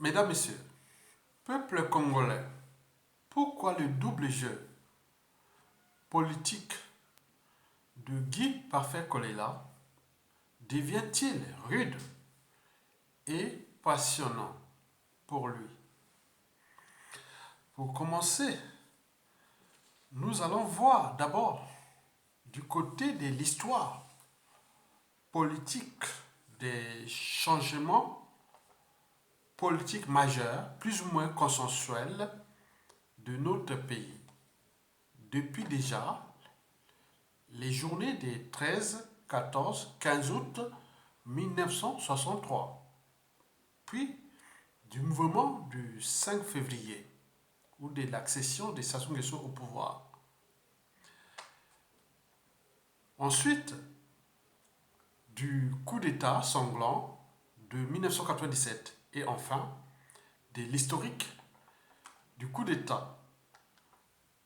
Mesdames, Messieurs, peuple congolais, pourquoi le double jeu politique de Guy Parfait Kolela devient-il rude et passionnant pour lui? Pour commencer, nous allons voir d'abord du côté de l'histoire politique des changements politiques majeurs, plus ou moins consensuels, de notre pays. Depuis déjà les journées des 13, 14, 15 août 1963, puis du mouvement du 5 février ou de l'accession de Sassou Nguesso au pouvoir. Ensuite, du coup d'État sanglant de 1997 et enfin de l'historique du coup d'État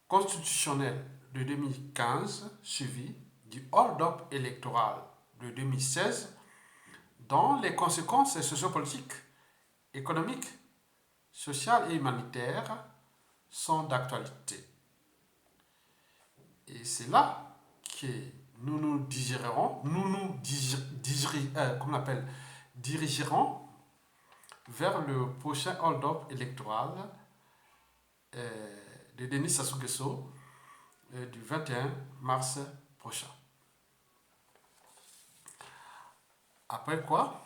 constitutionnel de 2015 suivi du hold-up électoral de 2016 dont les conséquences sociopolitiques, économiques, sociales et humanitaires sont d'actualité. Et c'est là que dirigerons vers le prochain hold-up électoral de Denis Sassou Nguesso du 21 mars prochain. Après quoi,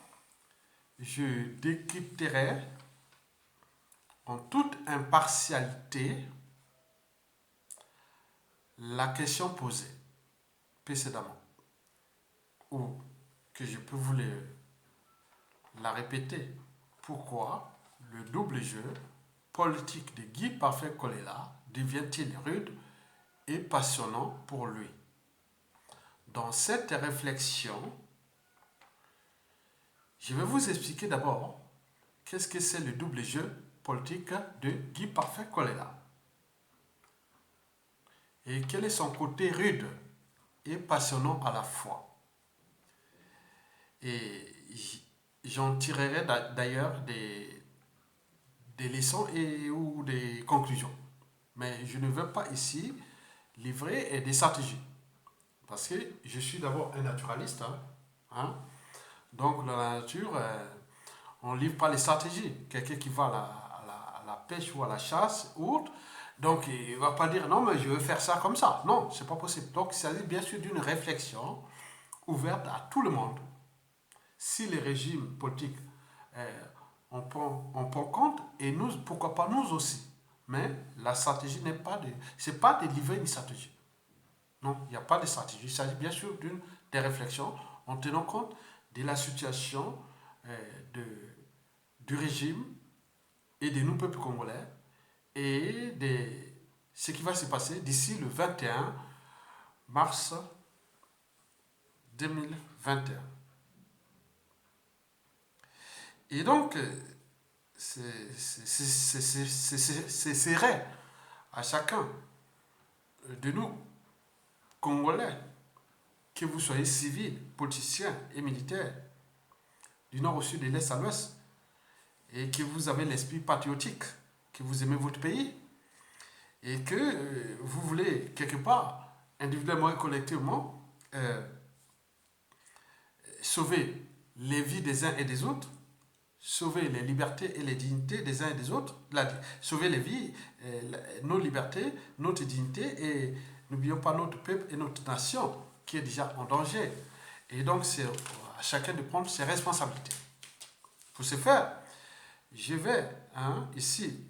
je décrypterai en toute impartialité la question posée précédemment, ou que je peux vous la répéter. Pourquoi le double jeu politique de Guy Parfait Kolela devient-il rude et passionnant pour lui? Dans cette réflexion, je vais vous expliquer d'abord qu'est-ce que c'est le double jeu politique de Guy Parfait Kolela et quel est son côté rude et passionnant à la fois. Et j'en tirerai d'ailleurs des leçons ou des conclusions. Mais je ne veux pas ici livrer des stratégies. Parce que je suis d'abord un naturaliste. Donc, dans la nature, on ne livre pas les stratégies. Quelqu'un qui va à la pêche ou à la chasse ou autre, donc il ne va pas dire non, mais je veux faire ça comme ça. Non, ce n'est pas possible. Donc, il s'agit bien sûr d'une réflexion ouverte à tout le monde. Si les régimes politiques on prend compte, et nous, pourquoi pas nous aussi. Mais la stratégie n'est pas c'est pas de livrer une stratégie. Non, il n'y a pas de stratégie. Il s'agit bien sûr des réflexions en tenant compte de la situation du régime et de nous, peuples congolais, et de ce qui va se passer d'ici le 21 mars 2021. Et donc, serait à chacun de nous, Congolais, que vous soyez civils, politiciens et militaires, du nord au sud, de l'est à l'ouest, et que vous avez l'esprit patriotique, que vous aimez votre pays, et que vous voulez quelque part, individuellement et collectivement, sauver les vies des uns et des autres, sauver les libertés et les dignités des uns et des autres, sauver les vies, nos libertés, notre dignité, et n'oublions pas notre peuple et notre nation qui est déjà en danger. Et donc, c'est à chacun de prendre ses responsabilités. Pour ce faire, je vais ici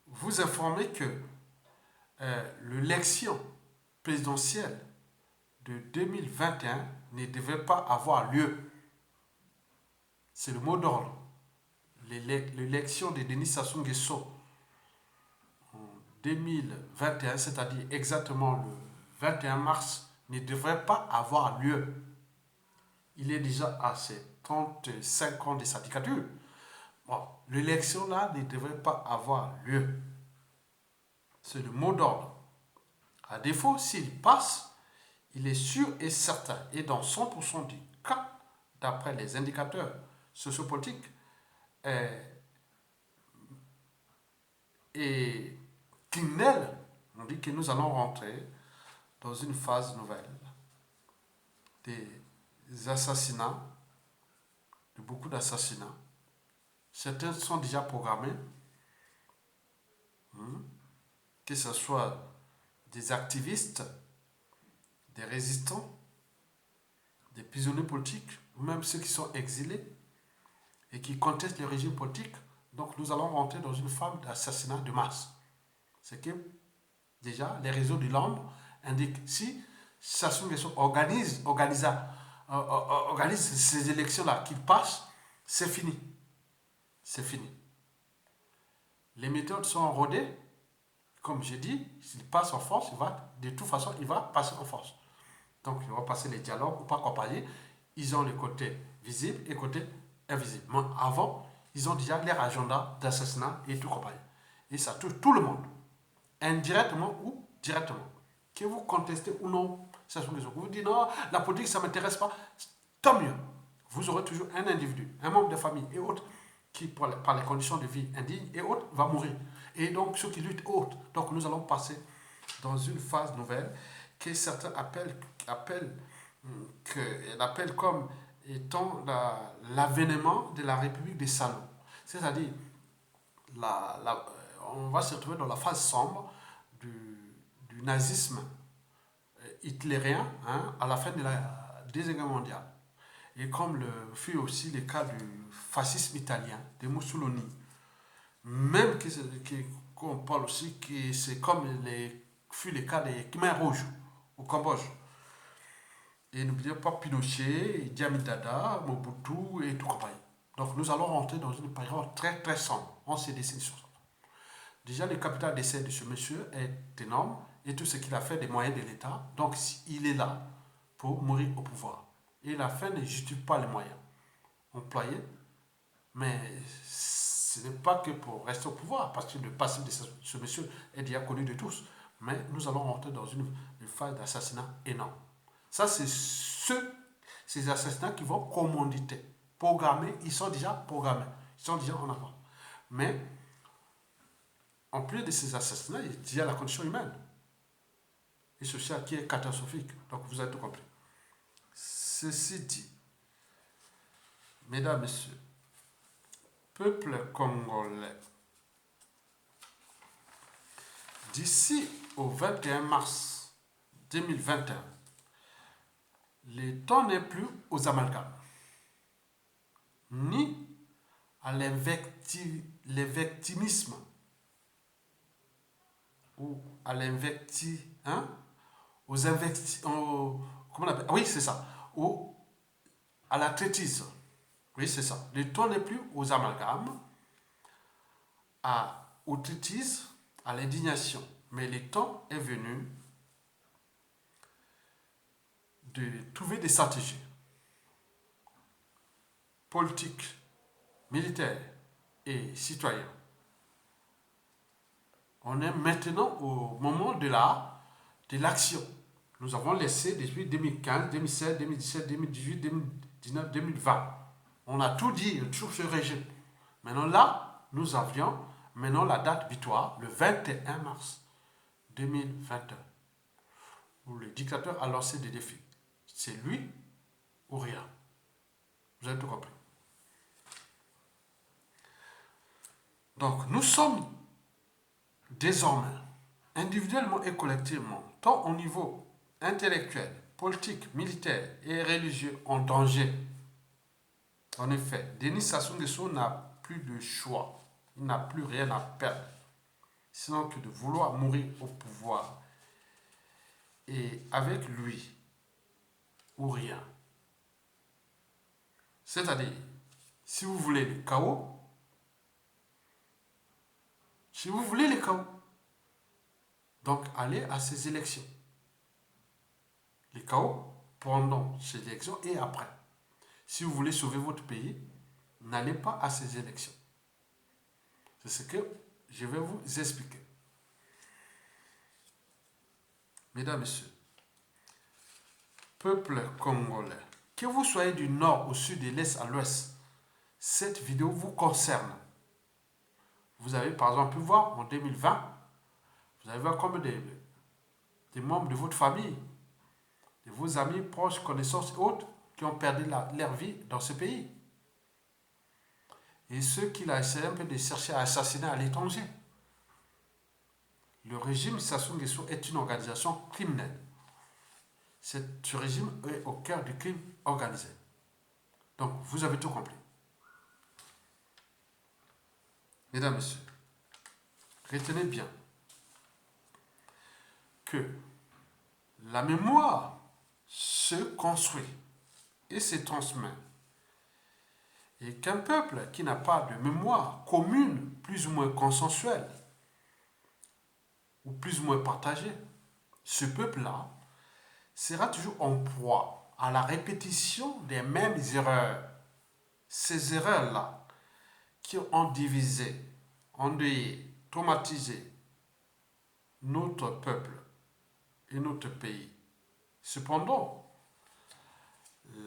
vous informer que l'élection présidentielle de 2021 ne devait pas avoir lieu. C'est le mot d'ordre. L'élection de Denis Sassou Nguesso en 2021, c'est-à-dire exactement le 21 mars, ne devrait pas avoir lieu. Il est déjà à ses 35 ans de sa dictature. Bon, l'élection là ne devrait pas avoir lieu. C'est le mot d'ordre. À défaut, s'il passe, il est sûr et certain, et dans 100% du cas, d'après les indicateurs sociopolitiques, et criminelle, on dit que nous allons rentrer dans une phase nouvelle des assassinats, de beaucoup d'assassinats. Certains sont déjà programmés, que ce soit des activistes, des résistants, des prisonniers politiques, ou même ceux qui sont exilés et qui contestent le régime politique. Donc nous allons rentrer dans une phase d'assassinat de masse. C'est que déjà les réseaux de l'ombre indiquent si Sassou Nguesso organise ces élections-là, qu'il passe, c'est fini. C'est fini. Les méthodes sont rodées. Comme j'ai dit, s'il passe en force, de toute façon, il va passer en force. Donc, il va passer les dialogues ou pas accompagnés. Ils ont les côtés visibles et les côtés invisibles. Mais avant, ils ont déjà leur agenda d'assassinat et tout compagnie. Et ça touche tout le monde, indirectement ou directement. Que vous contestez ou non, vous dites non, la politique, ça ne m'intéresse pas, tant mieux. Vous aurez toujours un individu, un membre de famille et autres, qui, par les conditions de vie indignes et autres, va mourir. Et donc, ceux qui luttent autres. Donc, nous allons passer dans une phase nouvelle que certains appellent comme étant l'avènement de la République des salauds. C'est-à-dire, on va se retrouver dans la phase sombre du nazisme hitlérien à la fin de la Deuxième Guerre mondiale. Et comme le fut aussi le cas du fascisme italien, de Mussolini, même qu'on parle aussi que c'est comme fut le cas des Khmers rouges au Cambodge. Et n'oubliez pas Pinochet, Diami Dada, Mobutu et tout compagnie. Donc nous allons rentrer dans une période très très sombre. On s'est décidé sur ça. Déjà, le capital d'essai de ce monsieur est énorme et tout ce qu'il a fait des moyens de l'État. Donc il est là pour mourir au pouvoir. Et la fin ne justifie pas les moyens employés, mais ce n'est pas que pour rester au pouvoir, parce que le passif de ce monsieur est déjà connu de tous. Mais nous allons rentrer dans une phase d'assassinat énorme. Ça, c'est ces assassinats qui vont commanditer, programmer, ils sont déjà programmés, ils sont déjà en avant. Mais, en plus de ces assassinats, il y a la condition humaine et sociale qui est catastrophique. Donc, vous avez tout compris. Ceci dit, mesdames, messieurs, peuple congolais, d'ici au 21 mars 2021, le temps n'est plus aux amalgames, ni à l'invectimisme ou à comment on appelle? Oui, c'est ça. Ou à la traitise. Oui, c'est ça. Le temps n'est plus aux amalgames, aux traitises, à l'indignation. Mais le temps est venu de trouver des stratégies politiques, militaires et citoyens. On est maintenant au moment de l'action. Nous avons laissé depuis 2015, 2016, 2017, 2018, 2019, 2020. On a tout dit sur ce régime. Maintenant là, nous avions maintenant la date butoir, le 21 mars 2021, où le dictateur a lancé des défis. C'est lui ou rien. Vous avez tout compris. Donc nous sommes désormais, individuellement et collectivement, tant au niveau intellectuel, politique, militaire et religieux, en danger. En effet, Denis Sassou Nguesso n'a plus de choix. Il n'a plus rien à perdre, sinon que de vouloir mourir au pouvoir. Et avec lui, ou rien. C'est-à-dire, si vous voulez le chaos, donc allez à ces élections. Le chaos pendant ces élections et après. Si vous voulez sauver votre pays, n'allez pas à ces élections. C'est ce que je vais vous expliquer. Mesdames, Messieurs, peuple congolais, que vous soyez du nord au sud, de l'est à l'ouest, cette vidéo vous concerne. Vous avez par exemple pu voir en 2020, vous avez vu comme des membres de votre famille, de vos amis, proches, connaissances et autres qui ont perdu leur vie dans ce pays. Et ceux qui l'ont essayé un peu de chercher à assassiner à l'étranger. Le régime Sassou Nguesso est une organisation criminelle. Ce régime est au cœur du crime organisé. Donc, vous avez tout compris. Mesdames, Messieurs, retenez bien que la mémoire se construit et se transmet. Et qu'un peuple qui n'a pas de mémoire commune, plus ou moins consensuelle, ou plus ou moins partagée, ce peuple-là sera toujours en proie à la répétition des mêmes erreurs. Ces erreurs-là qui ont divisé, endeuillé, traumatisé notre peuple et notre pays. Cependant,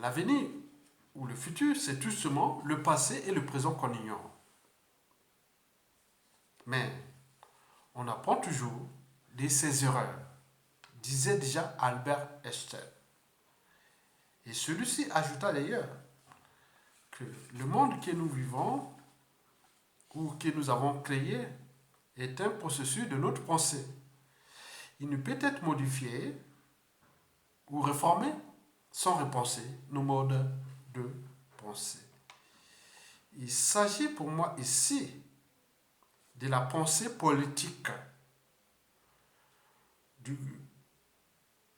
l'avenir ou le futur, c'est tout simplement le passé et le présent qu'on ignore. Mais on apprend toujours de ses erreurs, disait déjà Albert Einstein. Et celui-ci ajouta d'ailleurs que le monde que nous vivons ou que nous avons créé est un processus de notre pensée. Il ne peut être modifié ou réformé sans repenser nos modes de pensée. Il s'agit pour moi ici de la pensée politique, du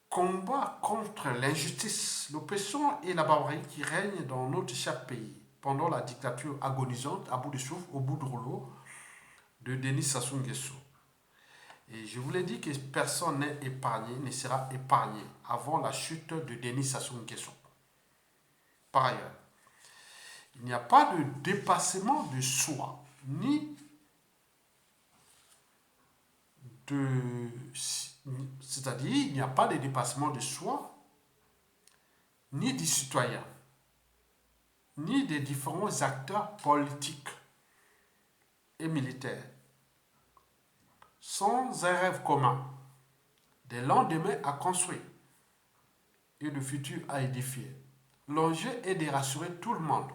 combat contre l'injustice, l'oppression et la barbarie qui règnent dans notre cher pays pendant la dictature agonisante, à bout de souffle, au bout de rouleau, de Denis Sassou Nguesso. Et je vous l'ai dit que personne n'est épargné, ne sera épargné avant la chute de Denis Sassou Nguesso. Par ailleurs, il n'y a pas de dépassement de soi, ni c'est-à-dire, il n'y a pas de dépassement de soi, ni du citoyen, ni des différents acteurs politiques et militaires, sans un rêve commun, des lendemains à construire et le futur à édifier. L'enjeu est de rassurer tout le monde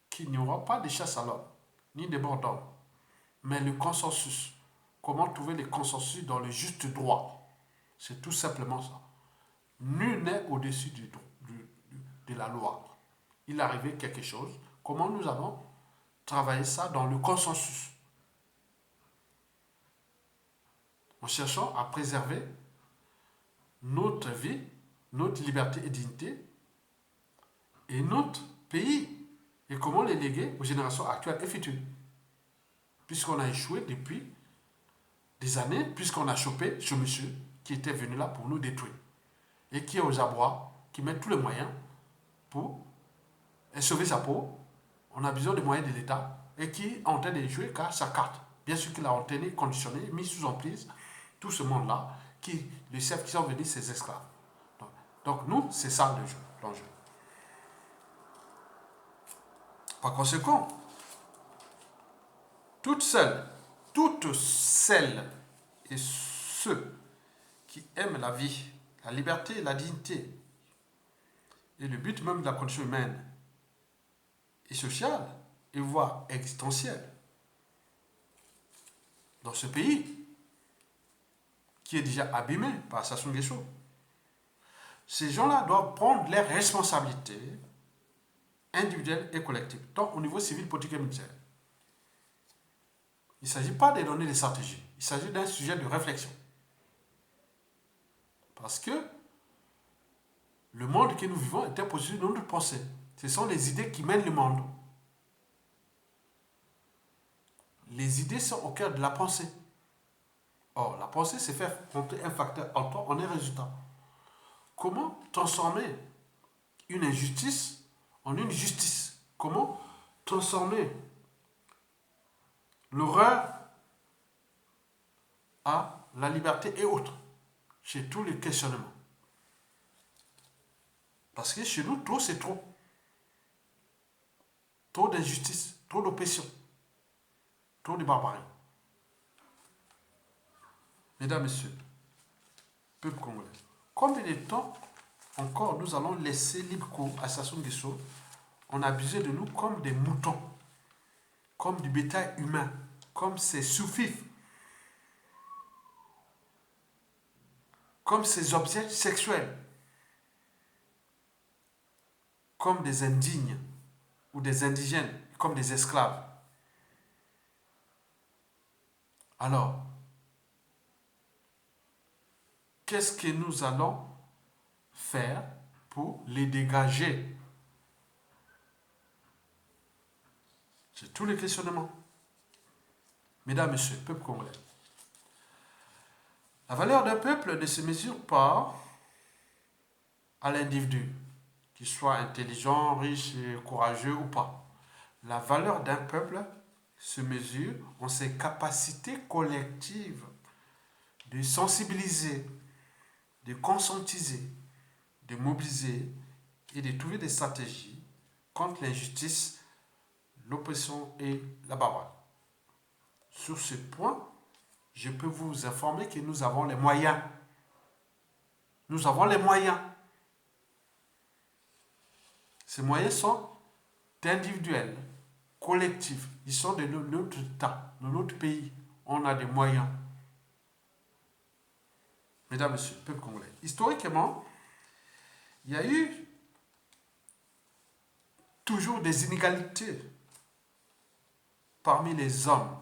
qu'il n'y aura pas de chasse à l'homme, ni de mort d'homme, mais le consensus. Comment trouver le consensus dans le juste droit? C'est tout simplement ça. Nul n'est au-dessus de la loi. Il arrivait quelque chose. Comment nous allons travailler ça dans le consensus? En cherchant à préserver notre vie, notre liberté et dignité et notre pays. Et comment les léguer aux générations actuelles et futures. Puisqu'on a échoué depuis des années, puisqu'on a chopé ce monsieur qui était venu là pour nous détruire. Et qui est aux abois, qui met tous les moyens pour sauver sa peau. On a besoin des moyens de l'État et qui est en train de jouer qu'à sa carte. Bien sûr qu'il a entraîné, conditionné, mis sous emprise tout ce monde-là, qui le savent qui sont venus ses esclaves. Donc nous, c'est ça l'enjeu. Par conséquent, toutes celles et ceux qui aiment la vie, la liberté, la dignité, et le but même de la condition humaine et sociale, et voire existentielle, dans ce pays, qui est déjà abîmé par Sassou Nguesso, ces gens-là doivent prendre leurs responsabilités individuelles et collectives, tant au niveau civil, politique et militaire. Il ne s'agit pas de donner des stratégies, il s'agit d'un sujet de réflexion. Parce que le monde que nous vivons est un processus de notre pensée. Ce sont les idées qui mènent le monde. Les idées sont au cœur de la pensée. Or, la pensée, c'est faire rentrer un facteur allant en un résultat. Comment transformer une injustice en une justice? Comment transformer l'horreur à la liberté et autres, chez tous les questionnements. Parce que chez nous, trop, c'est trop. trop d'injustice, trop d'oppression, trop de barbarie. Mesdames, Messieurs, peuple congolais, combien de temps encore nous allons laisser libre cours à Sassou Nguesso? On a abusé de nous comme des moutons, comme du bétail humain, comme ces sous-fifs, comme ces objets sexuels, comme des indignes ou des indigènes, comme des esclaves. Alors, qu'est-ce que nous allons faire pour les dégager? C'est tous les questionnements. Mesdames, Messieurs, peuple congolais, la valeur d'un peuple ne se mesure pas à l'individu, qu'il soit intelligent, riche, courageux ou pas. La valeur d'un peuple se mesure en ses capacités collectives de sensibiliser, de conscientiser, de mobiliser et de trouver des stratégies contre l'injustice, l'oppression et la barbarie. Sur ce point, je peux vous informer que nous avons les moyens. Nous avons les moyens. Ces moyens sont individuels, collectifs. Ils sont de notre État, de notre pays. On a des moyens. Mesdames, Messieurs, peuple congolais. Historiquement, il y a eu toujours des inégalités parmi les hommes.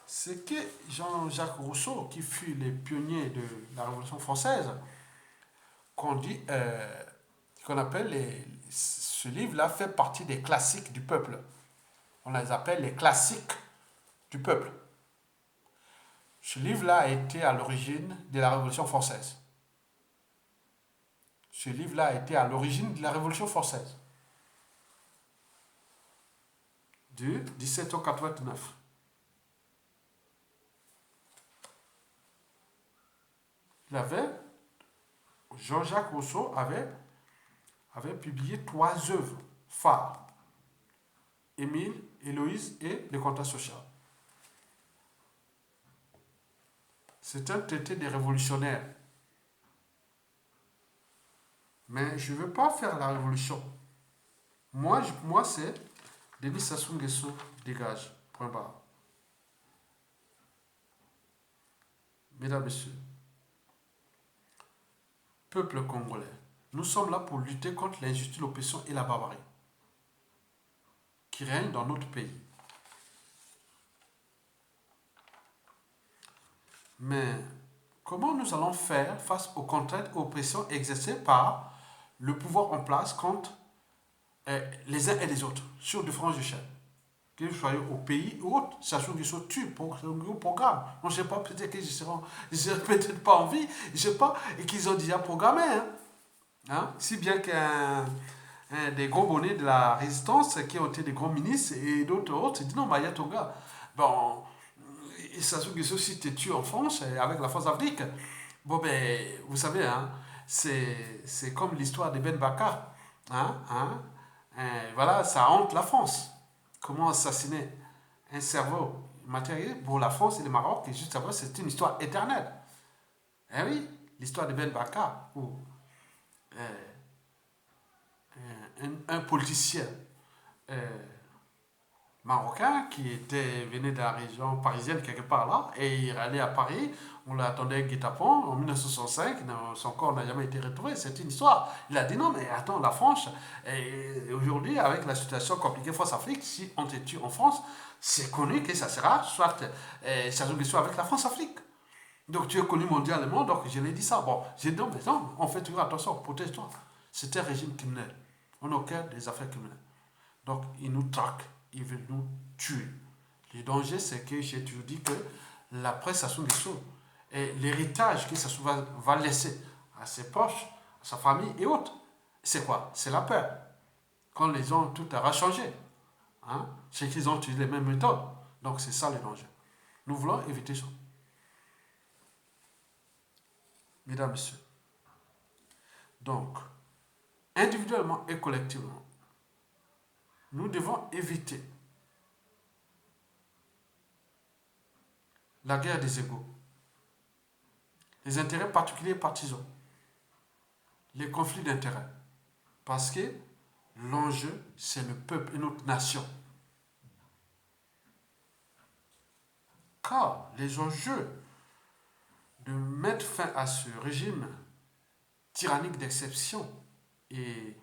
C'est que Jean-Jacques Rousseau, qui fut le pionnier de la Révolution française, qu'on dit, qu'on appelle ce livre-là fait partie des classiques du peuple. On les appelle les classiques du peuple. Ce livre-là a été à l'origine de la Révolution française. Ce livre-là a été à l'origine de la Révolution française. De 1789. Jean-Jacques Rousseau avait publié 3 œuvres phares. Émile, Héloïse et le contrat social. C'est un traité des révolutionnaires. Mais je ne veux pas faire la révolution. Moi c'est Denis Sassou Nguesso, dégage. Point barre. Mesdames, Messieurs, peuple congolais, nous sommes là pour lutter contre l'injustice, l'oppression et la barbarie qui règnent dans notre pays. Mais comment nous allons faire face aux contraintes et aux pressions exercées par le pouvoir en place contre les uns et les autres sur différents échelles? Que vous soyez au pays ou autre, Sassou Nguesso tue pour un gros programme. On ne sait pas, peut-être qu'ils n'ont peut-être pas envie, je sais pas, et qu'ils ont déjà programmé. Si bien qu'un des gros bonnets de la résistance qui ont été des grands ministres et d'autres autres, ils disent non, Maya Tonga, bon, Sassou Nguesso, si tu es tué en France avec la force Afrique, bon ben, vous savez, c'est comme l'histoire de Ben Bakar. Voilà, ça hante la France. Comment assassiner un cerveau matériel pour la France et le Maroc, et juste après, c'est une histoire éternelle. Eh oui, l'histoire de Ben Bakar, où un politicien marocain qui venait de la région parisienne quelque part là, et il allait à Paris, on l'attendait guet-apens en 1965, son corps n'a jamais été retrouvé, c'est une histoire. Il a dit non mais attends, la France, aujourd'hui avec la situation compliquée France-Afrique, si on te tue en France, c'est connu que ça sera soit Sassou Nguesso avec la France-Afrique. Donc tu es connu mondialement, donc je l'ai dit ça. Bon, j'ai dit non mais non, on fait toujours attention, protège-toi. C'est un régime criminel. On est au cœur des affaires criminelles. Donc ils nous traquent. Ils veulent nous tuer. Le danger, c'est que j'ai toujours dit que l'après Sassou Nguesso et l'héritage que Sassou va laisser à ses proches, à sa famille et autres, c'est quoi? C'est la peur. Quand les gens, tout aura changé, c'est qu'ils ont utilisé les mêmes méthodes. Donc c'est ça le danger. Nous voulons éviter ça. Mesdames, Messieurs. Donc, individuellement et collectivement, nous devons éviter la guerre des égaux, les intérêts particuliers et partisans, les conflits d'intérêts. Parce que l'enjeu, c'est le peuple et notre nation. Car les enjeux de mettre fin à ce régime tyrannique d'exception et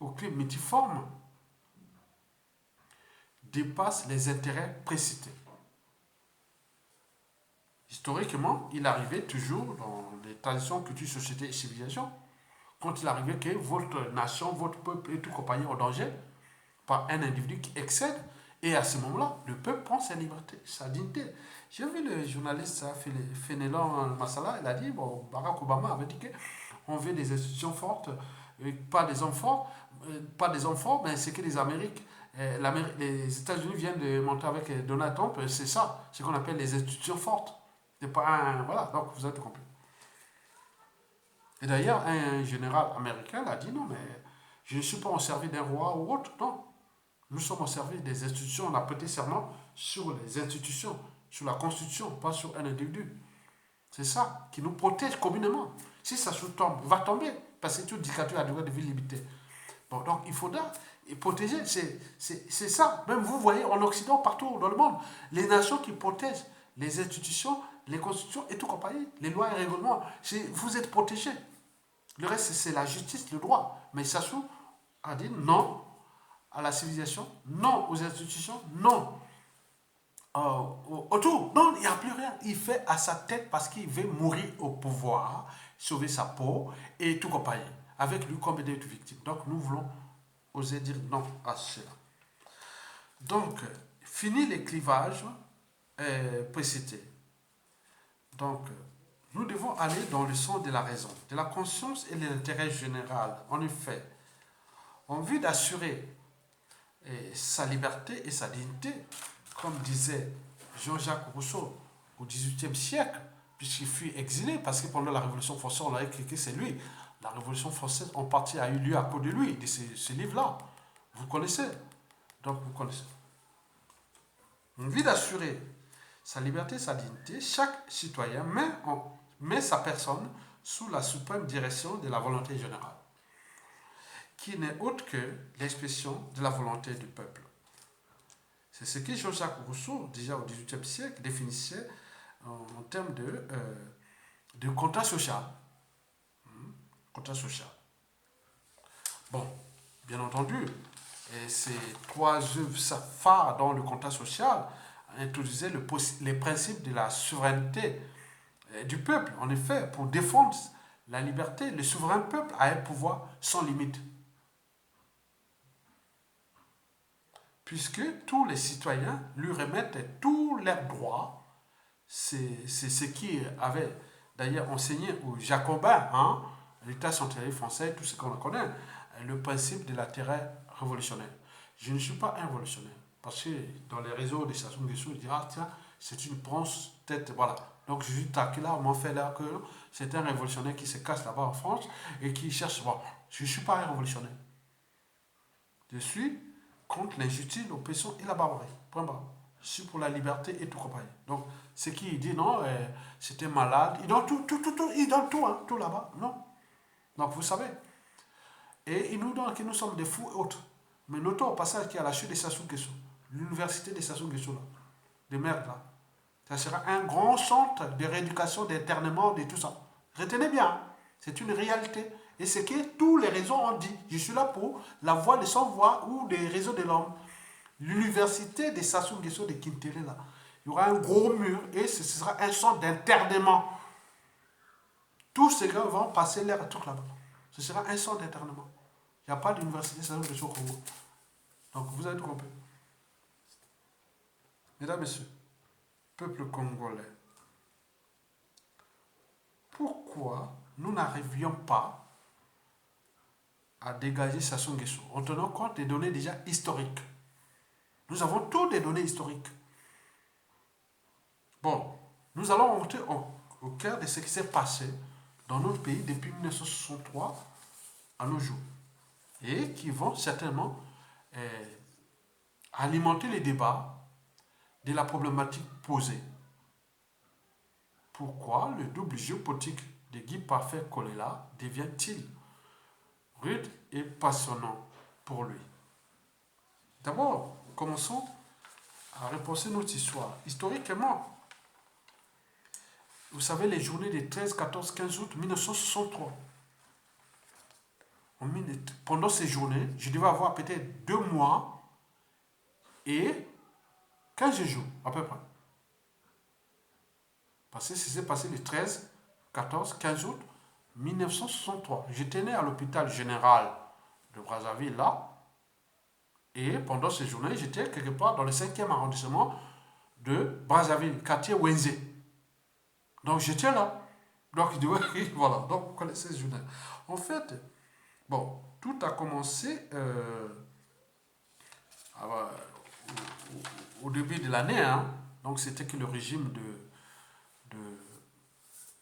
au climat multiforme dépassent les intérêts précités. Historiquement, il arrivait toujours dans les traditions, cultures, sociétés et civilisations, quand il arrivait que votre nation, votre peuple et tout compagnie en danger par un individu qui excède, et à ce moment-là, le peuple prend sa liberté, sa dignité. J'ai vu le journaliste Fénélan Massala, il a dit, bon, Barack Obama avait dit qu'on veut des institutions fortes, pas des enfants, mais c'est que les Amériques. Les États-Unis viennent de monter avec Donald Trump, c'est ça, ce qu'on appelle les institutions fortes. C'est pas un. Voilà, donc vous avez compris. Et d'ailleurs, un général américain a dit non, mais je ne suis pas au service d'un roi ou autre, non. Nous sommes au service des institutions, on a prêté serment sur les institutions, sur la Constitution, pas sur un individu. C'est ça qui nous protège communément. Si ça tombe, va tomber, parce que toute dictature a le droit de vie limitée. Bon, donc il faudra protéger, c'est ça. Même vous voyez en Occident, partout dans le monde, les nations qui protègent les institutions, les constitutions et tout compagnie, les lois et règlements, vous êtes protégés. Le reste, c'est la justice, le droit. Mais Sassou a dit non à la civilisation, non aux institutions, non autour. Non, il n'y a plus rien. Il fait à sa tête parce qu'il veut mourir au pouvoir, sauver sa peau et tout compagnie. Avec lui comme des victimes. Donc nous voulons oser dire non à cela. Donc, fini les clivages précités. Donc, nous devons aller dans le sens de la raison, de la conscience et de l'intérêt général. En effet, en vue d'assurer sa liberté et sa dignité, comme disait Jean-Jacques Rousseau au XVIIIe siècle, puisqu'il fut exilé, parce que pendant la Révolution française, on a écrit que c'est lui. La Révolution française, en partie, a eu lieu à cause de lui, de ce livre-là. Vous connaissez. Donc, vous connaissez. En vue d'assurer sa liberté et sa dignité, chaque citoyen met sa personne sous la suprême direction de la volonté générale, qui n'est autre que l'expression de la volonté du peuple. C'est ce que Jean-Jacques Rousseau, déjà au XVIIIe siècle, définissait en termes de contrat social. Contrat social. Bon, bien entendu, ces trois œuvres phares dans le contrat social introduisaient les principes de la souveraineté du peuple. En effet, pour défendre la liberté, le souverain peuple a un pouvoir sans limite. Puisque tous les citoyens lui remettent tous leurs droits. C'est ce qui avait d'ailleurs enseigné aux Jacobins, l'État centralier français, tout ce qu'on connaît, le principe de l'intérêt révolutionnaire. Je ne suis pas un révolutionnaire. Parce que dans les réseaux des Sassou Nguesso, ils disent, ah tiens, c'est une branche, tête, voilà. Donc je suis taqué là, on m'a fait là que c'est un révolutionnaire qui se casse là-bas en France et qui cherche, bon, je ne suis pas un révolutionnaire. Je suis contre l'injustice, l'oppression et la barbarie. Point barre. Je suis pour la liberté et tout compagnie. Donc, ce qui dit non, c'était malade. Il donne tout, il donne tout, tout là-bas. Non. Donc, vous savez. Et il nous donne que nous sommes des fous et autres. Mais notons au passage qu'il y a la chute de Sassou Nguesso. L'université de Sassou Nguesso, là. De merde, là. Ça sera un grand centre de rééducation, d'internement, de tout ça. Retenez bien, c'est une réalité. Et c'est que tous les réseaux ont dit. Je suis là pour la voix des sans-voix ou des réseaux de l'homme. L'université de Sassou Nguesso de Kintere, là. Il y aura un gros mur et ce sera un centre d'internement. Tous ces gars vont passer leur truc là-bas. Ce sera un centre d'internement. Il n'y a pas d'université Sassou Nguesso au Congo. Donc vous avez tout compris. Mesdames, Messieurs, peuple congolais, pourquoi nous n'arrivions pas à dégager Sassou Nguesso en tenant compte des données déjà historiques? Nous avons toutes les données historiques. Bon, nous allons monter au cœur de ce qui s'est passé dans notre pays depuis 1963 à nos jours. Et qui vont certainement alimenter les débats de la problématique posée. Pourquoi le double géopolitique de Guy Parfait Kolela devient-il rude et passionnant pour lui? D'abord, commençons à repenser notre histoire. Historiquement, vous savez, les journées des 13, 14, 15 août 1963. Pendant ces journées, je devais avoir peut-être 2 mois et 15 jours, à peu près. Parce que ça s'est passé le 13, 14, 15 août 1963. J'étais né à l'hôpital général de Brazzaville, là. Et pendant ces journées, j'étais quelque part dans le 5e arrondissement de Brazzaville, quartier Wenze. Donc j'étais là. Donc, voilà, donc vous connaissez ces journées. En fait, bon, tout a commencé au début de l'année. Hein. Donc c'était que le régime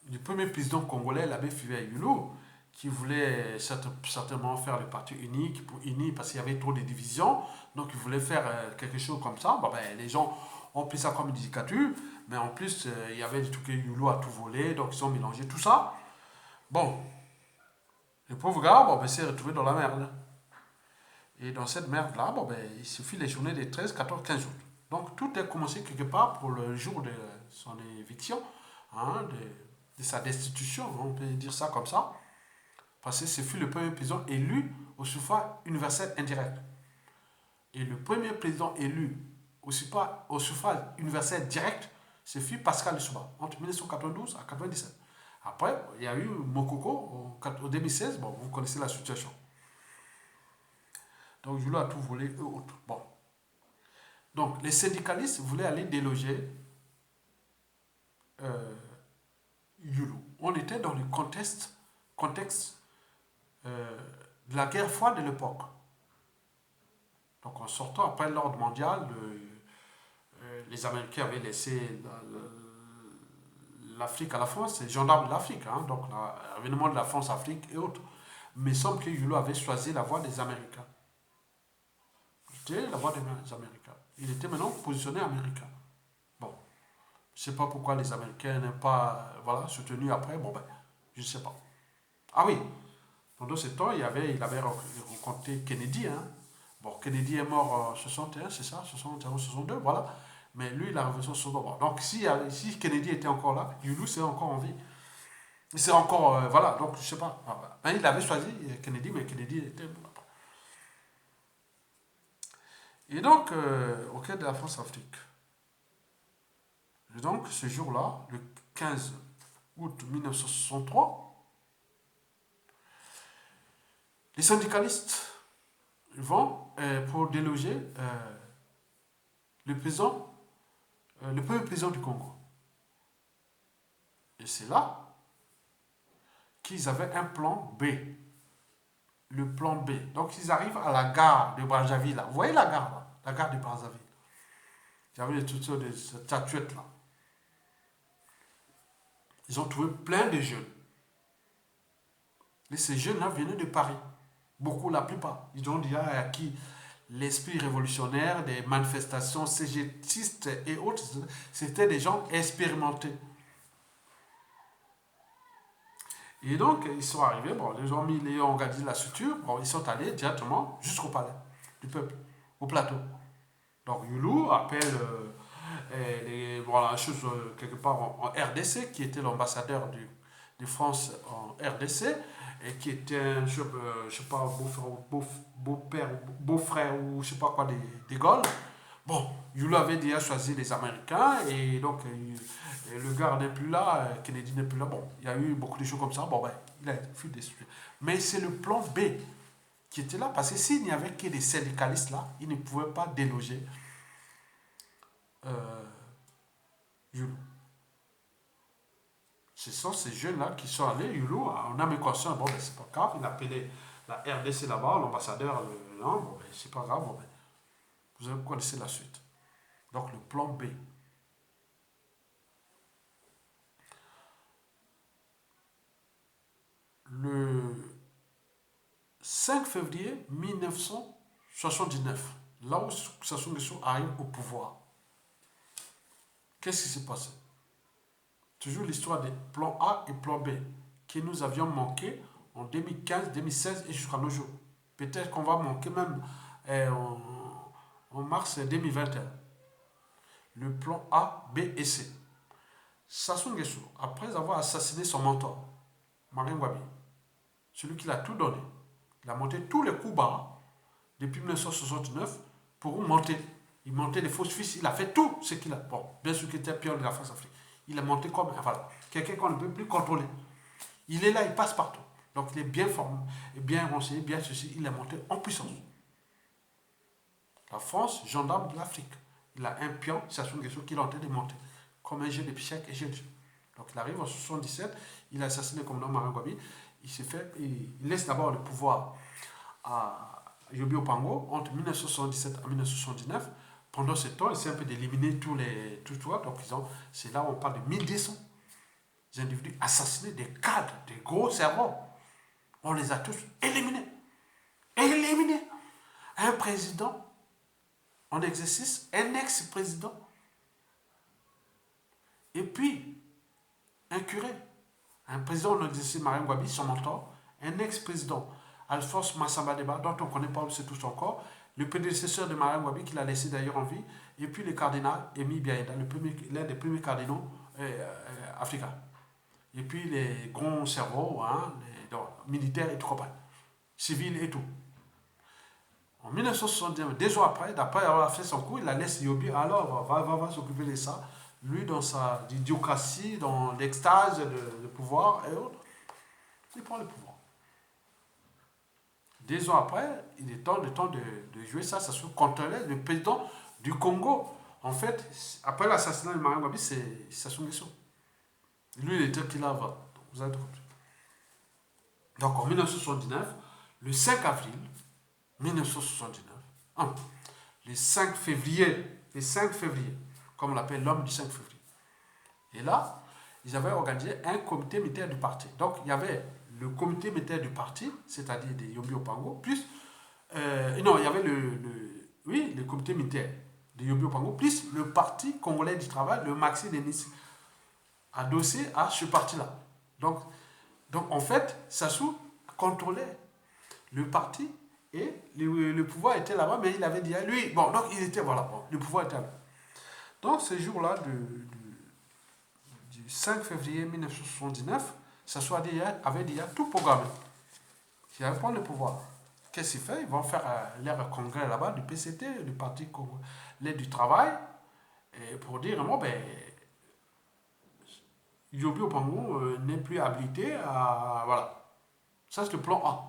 du premier président congolais, l'abbé Fivet Yulo, qui voulait certainement faire le parti unique, pour unir, parce qu'il y avait trop de divisions. Donc il voulait faire quelque chose comme ça. Bon, ben, les gens ont pris ça comme une dictature, mais en plus, il y avait du tout que Yulo a tout volé, donc ils ont mélangé tout ça. Bon, le pauvre gars, bon, ben, s'est retrouvé dans la merde. Et dans cette merde-là, bon, ben, il suffit les journées des 13, 14, 15 août. Donc tout a commencé quelque part pour le jour de son éviction, hein, de sa destitution, on peut dire ça comme ça, parce que ce fut le premier président élu au suffrage universel indirect. Et le premier président élu au suffrage universel direct, ce fut Pascal Lissouba, entre 1992 à 1997. Après, il y a eu Mokoko en 2016, bon, vous connaissez la situation. Donc, Yulo a tout volé, eux autres. Bon. Donc, les syndicalistes voulaient aller déloger Yulo. On était dans le contexte de la guerre froide de l'époque. Donc, en sortant après l'ordre mondial, les Américains avaient laissé l'Afrique à la France, les gendarmes de l'Afrique, hein, donc l'avènement de la France-Afrique et autres. Mais il semble que Yulo avait choisi la voie des Américains. C'était la voie des Américains. Il était maintenant positionné américain. Bon, je ne sais pas pourquoi les Américains n'ont pas soutenu après. Bon, ben, je ne sais pas. Ah oui, pendant ce temps, il avait rencontré Kennedy. Hein. Bon, Kennedy est mort en 61, c'est ça, 61, 62, voilà. Mais lui, il a revu son second. Donc, si Kennedy était encore là, Yulo c'est encore en vie. C'est encore, voilà, donc je ne sais pas. Ah, ben, il avait choisi Kennedy, mais Kennedy était mort. Et donc, au cœur de la France-Afrique. Et donc, ce jour-là, le 15 août 1963, les syndicalistes vont pour déloger le premier président du Congo. Et c'est là qu'ils avaient un plan B. Le plan B. Donc, ils arrivent à la gare de Brazzaville. Là. Vous voyez la gare, là? La gare de Brazzaville. Il y avait toutes sortes de statuettes, là. Ils ont trouvé plein de jeunes. Et ces jeunes-là venaient de Paris. Beaucoup, la plupart. Ils ont déjà acquis l'esprit révolutionnaire des manifestations cégétistes et autres. C'était des gens expérimentés. Et donc, ils sont arrivés, bon, les gens ils ont organisé la structure, bon, ils sont allés directement jusqu'au palais du peuple, au plateau. Donc, Yulo appelle voilà, chose quelque part en RDC, qui était l'ambassadeur de France en RDC, et qui était, je sais pas, beau-frère ou je sais pas quoi des Gaules. Bon, Yulo avait déjà choisi les Américains, et donc le gars n'est plus là, Kennedy n'est plus là. Bon, il y a eu beaucoup de choses comme ça. Bon, ben, il a fui destruit. Mais c'est le plan B qui était là, parce que s'il n'y avait que des syndicalistes là, ils ne pouvaient pas déloger Yulo. Ce sont ces jeunes-là qui sont allés, Yulo, on a mis conscience, bon, ben, c'est pas grave, il a appelé la RDC là-bas, l'ambassadeur, non, bon, ben, c'est pas grave, bon, ben, vous connaissez la suite. Donc, le plan B. Le 5 février 1979, là où Sassou Nguesso arrive au pouvoir, qu'est-ce qui s'est passé? Toujours l'histoire des plans A et plan B que nous avions manqué en 2015, 2016 et jusqu'à nos jours. Peut-être qu'on va manquer même en mars 2021. Le plan A, B et C. Sassou Nguesso, après avoir assassiné son mentor, Marine Ngouabi, celui qui l'a tout donné, il a monté tous les coups bas depuis 1969 pour monter. Il montait les fausses fiches, il a fait tout ce qu'il a. Bon, bien sûr qu'il était pire de la France-Afrique. Il a monté comme voilà, quelqu'un qu'on ne peut plus contrôler. Il est là, il passe partout. Donc il est bien formé, bien renseigné, bien ceci, il est monté en puissance. La France, gendarme de l'Afrique. Il a un pion, Sassou Nguesso, qu'il est en train de monter. Comme un jeu de pichec et jeu de jeu. Donc il arrive en 77, il a assassiné le commandant Marine Ngouabi. Il laisse d'abord le pouvoir à Yobi Opango entre 1977 et 1979. Pendant ce temps, il s'est un peu d'éliminer tous les. Donc c'est là où on parle de 1200 individus assassinés, des cadres, des gros cerveaux. On les a tous éliminés. Éliminés. Un président en exercice, un ex-président, et puis un curé, un président en exercice, Marine Ngouabi, son mentor, un ex-président, Alphonse Massamba Deba, dont on ne connaît pas, c'est tous encore, le prédécesseur de Marine Ngouabi, qu'il a laissé d'ailleurs en vie, et puis le cardinal Émile Biaïda, l'un des premiers cardinaux africains. Et puis les grands cerveaux, militaires et tout, civils et tout. En 1979, 2 ans après, d'après avoir fait son coup, il la laisse Yobi, alors va s'occuper de ça. Lui, dans sa idiocratie, dans l'extase de pouvoir et autres, il prend le pouvoir. 2 ans après, il est temps de jouer ça se contrôlait le président du Congo. En fait, après l'assassinat de Marine Ngouabi, c'est Sassou Nguesso. Lui, il était qu'il a. Vous avez compris. Donc en 1979, le 5 avril 1979, le 5 février, comme on l'appelle l'homme du 5 février. Et là, ils avaient organisé un comité militaire du parti. Donc il y avait le comité militaire du parti, c'est-à-dire des Yobi Opango, plus non, il y avait le comité militaire de Yobi Opango, plus le parti congolais du travail, le Maxi Denis, adossé à ce parti-là. Donc en fait, Sassou contrôlait le parti et le pouvoir était là-bas, mais il avait dit à lui, bon, donc il était, voilà, bon, le pouvoir était là. Donc ce jour-là, du 5 février 1979, Sassou avait déjà tout programmé. Il avait prendre le pouvoir. Qu'est-ce qu'il fait? Ils vont faire leur congrès là-bas du PCT, du Parti congolais du travail, et pour dire, bon, ben, Yobi Opango n'est plus habilité à. Voilà. Ça, c'est le plan A.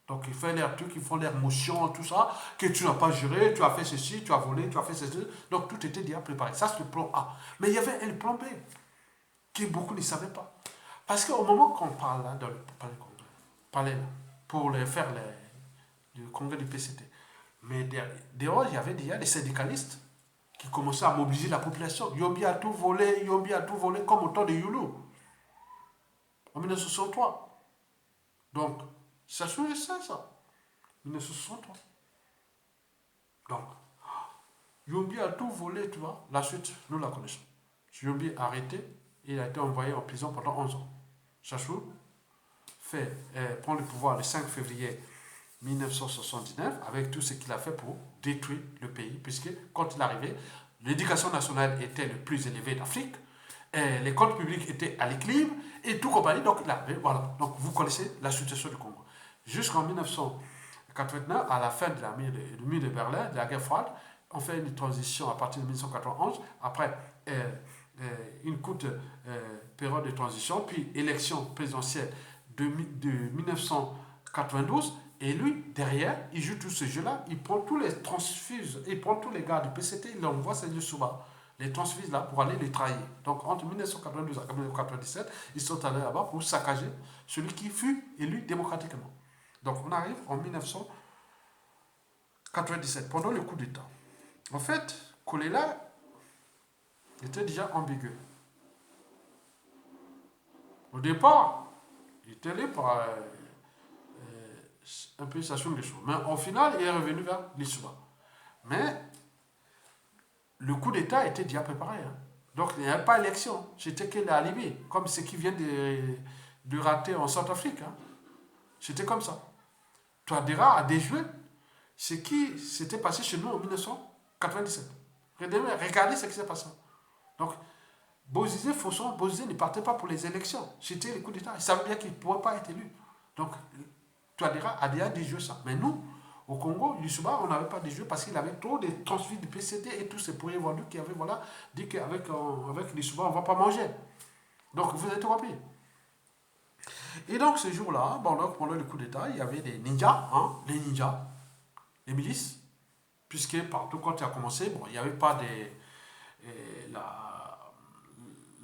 Donc, ils font leurs trucs, ils font leurs motions, tout ça, que tu n'as pas géré, tu as fait ceci, tu as volé, tu as fait ceci. Donc, tout était déjà préparé. Ça, c'est le plan A. Mais il y avait un plan B, que beaucoup ne savaient pas. Parce qu'au moment qu'on parle là, dans le palais là, pour faire le congrès du PCT, mais dehors, il y avait déjà des syndicalistes qui commençaient à mobiliser la population. Yobi a tout volé, comme au temps de Youlou, en 1963. Donc, ça change ça. 1963. Donc, Yobi a tout volé, tu vois. La suite, nous la connaissons. Yobi a arrêté et il a été envoyé en prison pendant 11 ans. Chachou prend le pouvoir le 5 février 1979 avec tout ce qu'il a fait pour détruire le pays, puisque quand il est arrivé, l'éducation nationale était le plus élevé d'Afrique, les comptes publics étaient à l'équilibre et tout compagnie. Donc, voilà. Donc, vous connaissez la situation du Congo. Jusqu'en 1989, à la fin de la mur de Berlin, de la guerre froide, on fait une transition à partir de 1991, après une courte période de transition, puis élection présidentielle de 1992, et lui, derrière, il joue tout ce jeu-là, il prend tous les transfuses, il prend tous les gars du PCT, il envoie ces deux sous-bas, les transfuses là, pour aller les trahir. Donc entre 1992 et 1997, ils sont allés là-bas pour saccager celui qui fut élu démocratiquement. Donc on arrive en 1997, pendant le coup d'État. En fait, Kolela était déjà ambigu. Au départ, il était allé par un peu Sassou Nguesso. Mais au final, il est revenu vers l'Issouba. Mais le coup d'État était déjà préparé. Hein. Donc il n'y avait pas d'élection. C'était que la Libye, comme ce qui vient de rater en Centrafrique. Hein. C'était comme ça. Touadéra a déjoué ce qui s'était passé chez nous en 1997. Regardez ce qui s'est passé. Donc, Bozizé, Fosson, Bozizé ne partait pas pour les élections. C'était le coup d'État. Il savait bien qu'il ne pourrait pas être élu. Donc, Touadéra a déjà déjoué ça. Mais nous, au Congo, Lissouba, on n'avait pas déjoué parce qu'il avait trop de transfuges de PCD et tous ces pourriers vendus qui avaient dit qu'avec avec Lissouba, on ne va pas manger. Donc, vous êtes compris. Et donc, ce jour-là, pendant le coup d'État, il y avait des ninjas, hein, les ninjas, les milices, puisque partout quand il a commencé, il n'y avait pas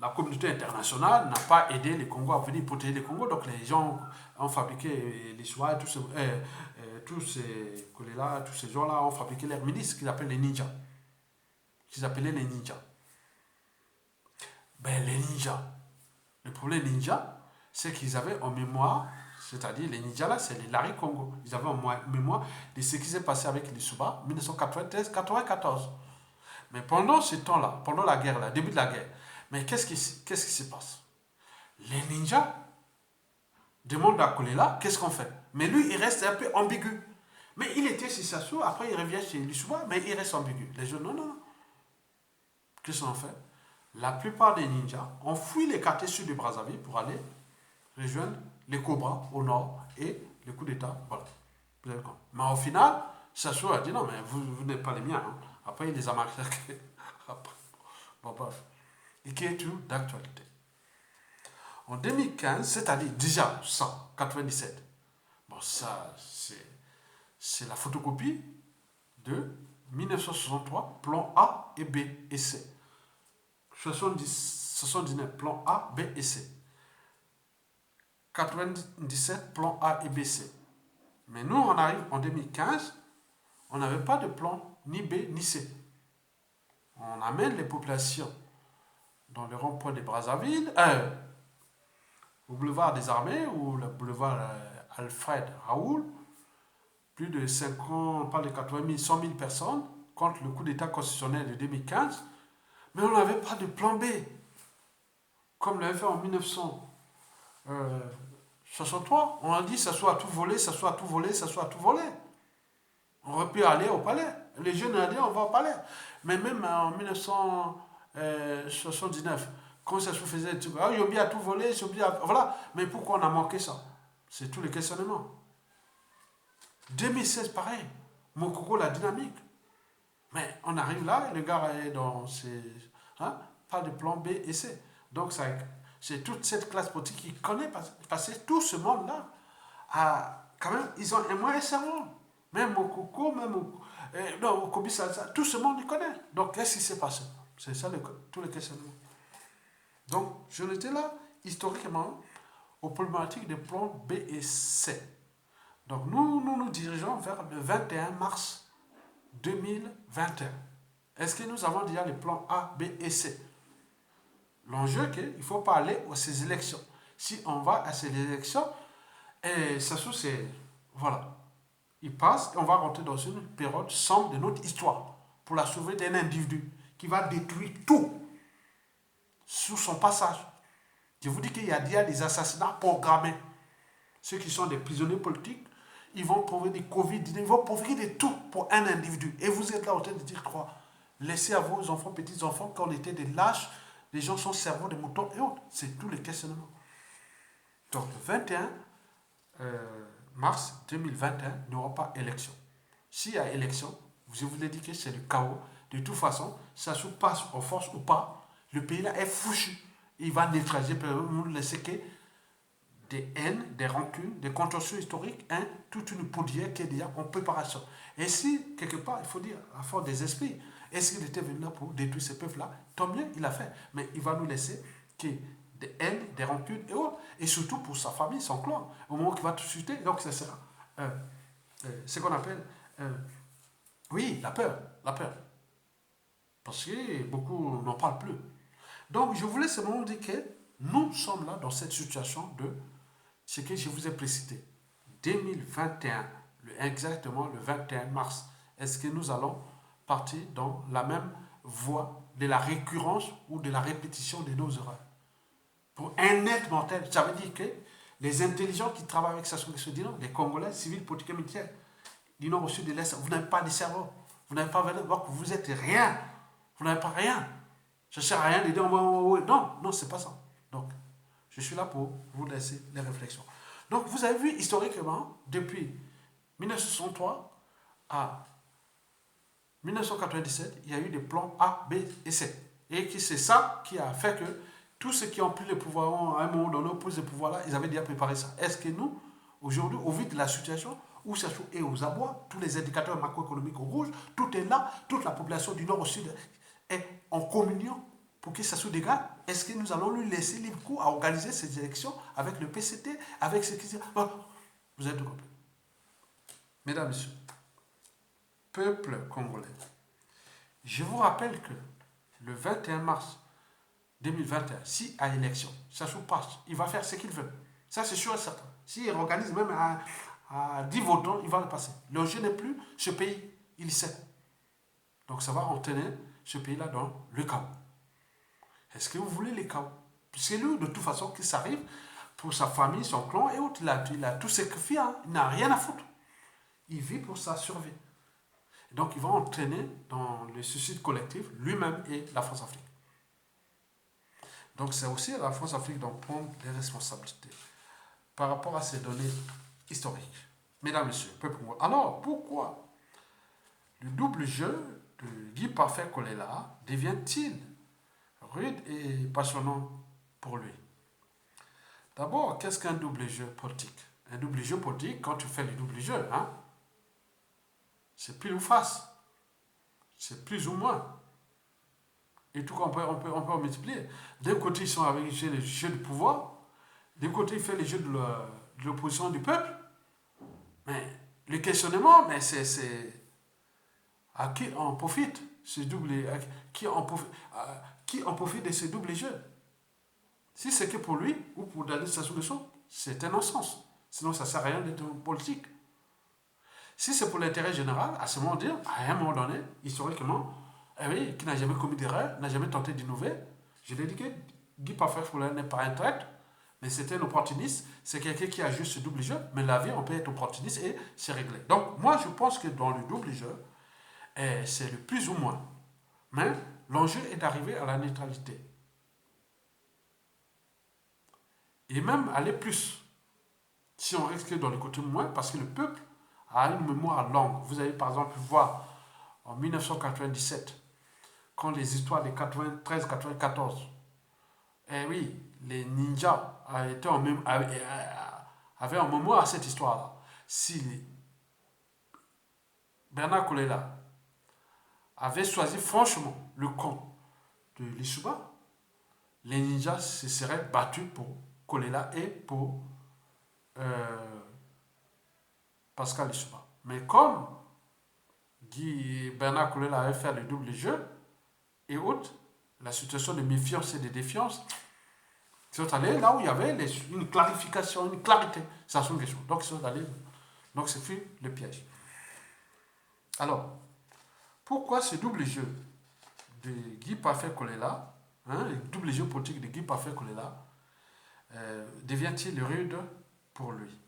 la communauté internationale n'a pas aidé les Congos à venir protéger les Congos, donc les gens ont fabriqué les soies, tous ces gens-là ont fabriqué leurs milices qu'ils appellent les ninjas, qu'ils appelaient les ninjas. Ben les ninjas, le problème des ninjas, c'est qu'ils avaient en mémoire, c'est-à-dire les ninjas là, c'est les Larry Congo, ils avaient en mémoire de ce qui s'est passé avec les Souba 1993-94. Mais pendant ce temps-là, pendant la guerre, là, début de la guerre, mais qu'est-ce qui se passe? Les ninjas demandent à Kolela, qu'est-ce qu'on fait? Mais lui, il reste un peu ambigu. Mais il était chez Sassou, après il revient chez Lissouba, mais il reste ambigu. Les gens, non, non, non. Qu'est-ce qu'on fait? La plupart des ninjas ont fui les quartiers sud de Brazzaville pour aller rejoindre les Cobras au nord et le coup d'État, voilà. Mais au final, Sassou a dit non, mais vous n'êtes pas les miens. Hein. Après, il les a massacrés. Bon, bref. Et qui est tout d'actualité. En 2015, c'est-à-dire déjà 197, bon, ça, c'est la photocopie de 1963, plan A et B et C. 79, plan A, B et C. 97, plan A et B, C. Mais nous, on arrive en 2015, on n'avait pas de plan ni B ni C. On amène les populations dans le rond-point de Brazzaville, au boulevard des Armées ou le boulevard Alfred Raoul, plus de 50, pas de 80 000, 100 000 personnes contre le coup d'État constitutionnel de 2015, mais on n'avait pas de plan B, comme l'avait fait en 1963. On a dit ça soit à tout voler, ça soit à tout voler, ça soit à tout voler. On aurait pu aller au palais. Les jeunes ont dit on va au palais. Mais même en 1979, quand ça se faisait, ils ont bien tout volé, voilà. Mais pourquoi on a manqué ça? C'est tout le questionnement. 2016, pareil. Mokoko, la dynamique. Mais on arrive là, et le gars est dans ses. Hein, pas de plan B et C. Donc, c'est toute cette classe politique qui connaît, parce que tout ce monde-là, quand même, ils ont un moyen cerveau. Même Mokoko, même. Non, Okobi Salsa, tout ce monde les connaît. Donc, qu'est-ce qui s'est passé? C'est ça tout le questionnement. Donc, je étais là, historiquement, aux problématiques des plans B et C. Donc, nous dirigeons vers le 21 mars 2021. Est-ce que nous avons déjà les plans A, B et C? L'enjeu est qu'il ne faut pas aller à ces élections. Si on va à ces élections, et ça c'est. Voilà. Il passe et on va rentrer dans une période sombre de notre histoire pour la sauver d'un individu qui va détruire tout sous son passage. Je vous dis qu'il y a déjà des assassinats programmés. Ceux qui sont des prisonniers politiques, ils vont provoquer des Covid, ils vont provoquer de tout pour un individu. Et vous êtes là en train de dire quoi? Laissez à vos enfants, petits-enfants, quand on était des lâches, les gens sont cerveaux des moutons et autres. C'est tous les questionnements. Donc le 21 mars 2021, il n'y aura pas élection. S'il y a élection, je vous l'ai dit que c'est le chaos. De toute façon, ça se passe en force ou pas, le pays là est fouchu. Il va neutraliser, nous laisser que des haines, des rancunes, des contentieux historiques, toute une poudrière qui est déjà en préparation. Et si, quelque part, il faut dire, à force des esprits, est-ce qu'il était venu là pour détruire ces peuples-là? Tant mieux, il a fait. Mais il va nous laisser que des haines, des rancunes et autres. Et surtout pour sa famille, son clan. Au moment qu'il va tout chuter, donc ça sera ce qu'on appelle, oui, la peur. La peur. Parce que beaucoup n'en parlent plus. Donc, je voulais seulement dire que nous sommes là dans cette situation de ce que je vous ai précité. 2021, exactement le 21 mars, est-ce que nous allons partir dans la même voie de la récurrence ou de la répétition de nos erreurs. Pour un être mortel, ça veut dire que les intelligents qui travaillent avec Sassou Nguesso disent non, les Congolais, civils, politiques et militaires, du nord au sud de l'Est, vous n'avez pas de cerveau, vous n'avez pas de cerveau, vous êtes rien, vous n'avez pas rien. Ça ne sert à rien de dire non, non, c'est pas ça. Donc, je suis là pour vous laisser les réflexions. Donc, vous avez vu historiquement, depuis 1963 à 1997, il y a eu des plans A, B et C. Et c'est ça qui a fait que tous ceux qui ont pris le pouvoir, à un moment donné, pris ce pouvoir-là, ils avaient déjà préparé ça. Est-ce que nous, aujourd'hui, au vu de la situation, où ça est aux abois, tous les indicateurs macroéconomiques au rouge, tout est là, toute la population du nord au sud est en communion pour que ça se dégage. Est-ce que nous allons lui laisser libre cours à organiser ces élections avec le PCT, avec ce qui se... Bon, vous êtes compris. Mesdames, Messieurs, peuple congolais, je vous rappelle que le 21 mars 2021, si à élection, Sassou passe, il va faire ce qu'il veut. Ça, c'est sûr et certain. S'il organise même à 10 votants, il va le passer. L'enjeu n'est plus ce pays, il sait. Donc ça va entraîner ce pays-là dans le chaos. Est-ce que vous voulez le chaos? C'est lui, de toute façon, qui s'arrive pour sa famille, son clan et autres. Il a tout sacrifié, hein. Il n'a rien à foutre. Il vit pour sa survie. Donc il va entraîner dans le suicide collectif lui-même et la France-Afrique. Donc c'est aussi à la France-Afrique d'en prendre des responsabilités par rapport à ces données historiques. Mesdames, Messieurs, peuple congolais. Alors, pourquoi le double jeu de Guy Parfait Kolela devient-il rude et passionnant pour lui? D'abord, qu'est-ce qu'un double jeu politique? Un double jeu politique, quand tu fais le double jeu, hein, c'est pile ou face. C'est plus ou moins. Et tout on peut multiplier. D'un côté, ils sont avec les jeux de pouvoir. D'un côté, ils font les jeux de l'opposition du peuple. Mais le questionnement, mais c'est à qui en profite ce double, qui en profite de ce double jeu? Si c'est que pour lui ou pour Daniel Sassou Nguesso, c'est un non-sens. Sinon, ça ne sert à rien d'être politique. Si c'est pour l'intérêt général, à ce moment dire, à un moment donné, historiquement, oui, qui n'a jamais commis d'erreur, n'a jamais tenté d'innover, je l'ai dit que Guy Parfait Kolela n'est pas un traître, mais c'est un opportuniste, c'est quelqu'un qui a juste ce double jeu, mais la vie, on peut être opportuniste et c'est réglé. Donc, moi, je pense que dans le double jeu, c'est le plus ou moins. Mais l'enjeu est d'arriver à la neutralité. Et même aller plus. Si on risque dans le côté moins, parce que le peuple a une mémoire longue. Vous allez par exemple voir en 1997, quand les histoires de 93-94, oui, les ninjas avaient en mémoire cette histoire-là. Si Bernard Kolela avait choisi franchement le camp de Lissouba, les ninjas se seraient battus pour Kolela et pour Pascal Lissouba. Mais comme Bernard Kolela avait fait le double jeu et autres, la situation de méfiance et de défiance, ils sont allés là où il y avait une clarification, une clarité. Ça sont des choses. Donc ils sont allés. Donc c'est fait le piège. Alors, pourquoi ce double jeu de Guy Parfait Kolela, le double jeu politique de Guy Parfait Kolela, devient-il rude pour lui?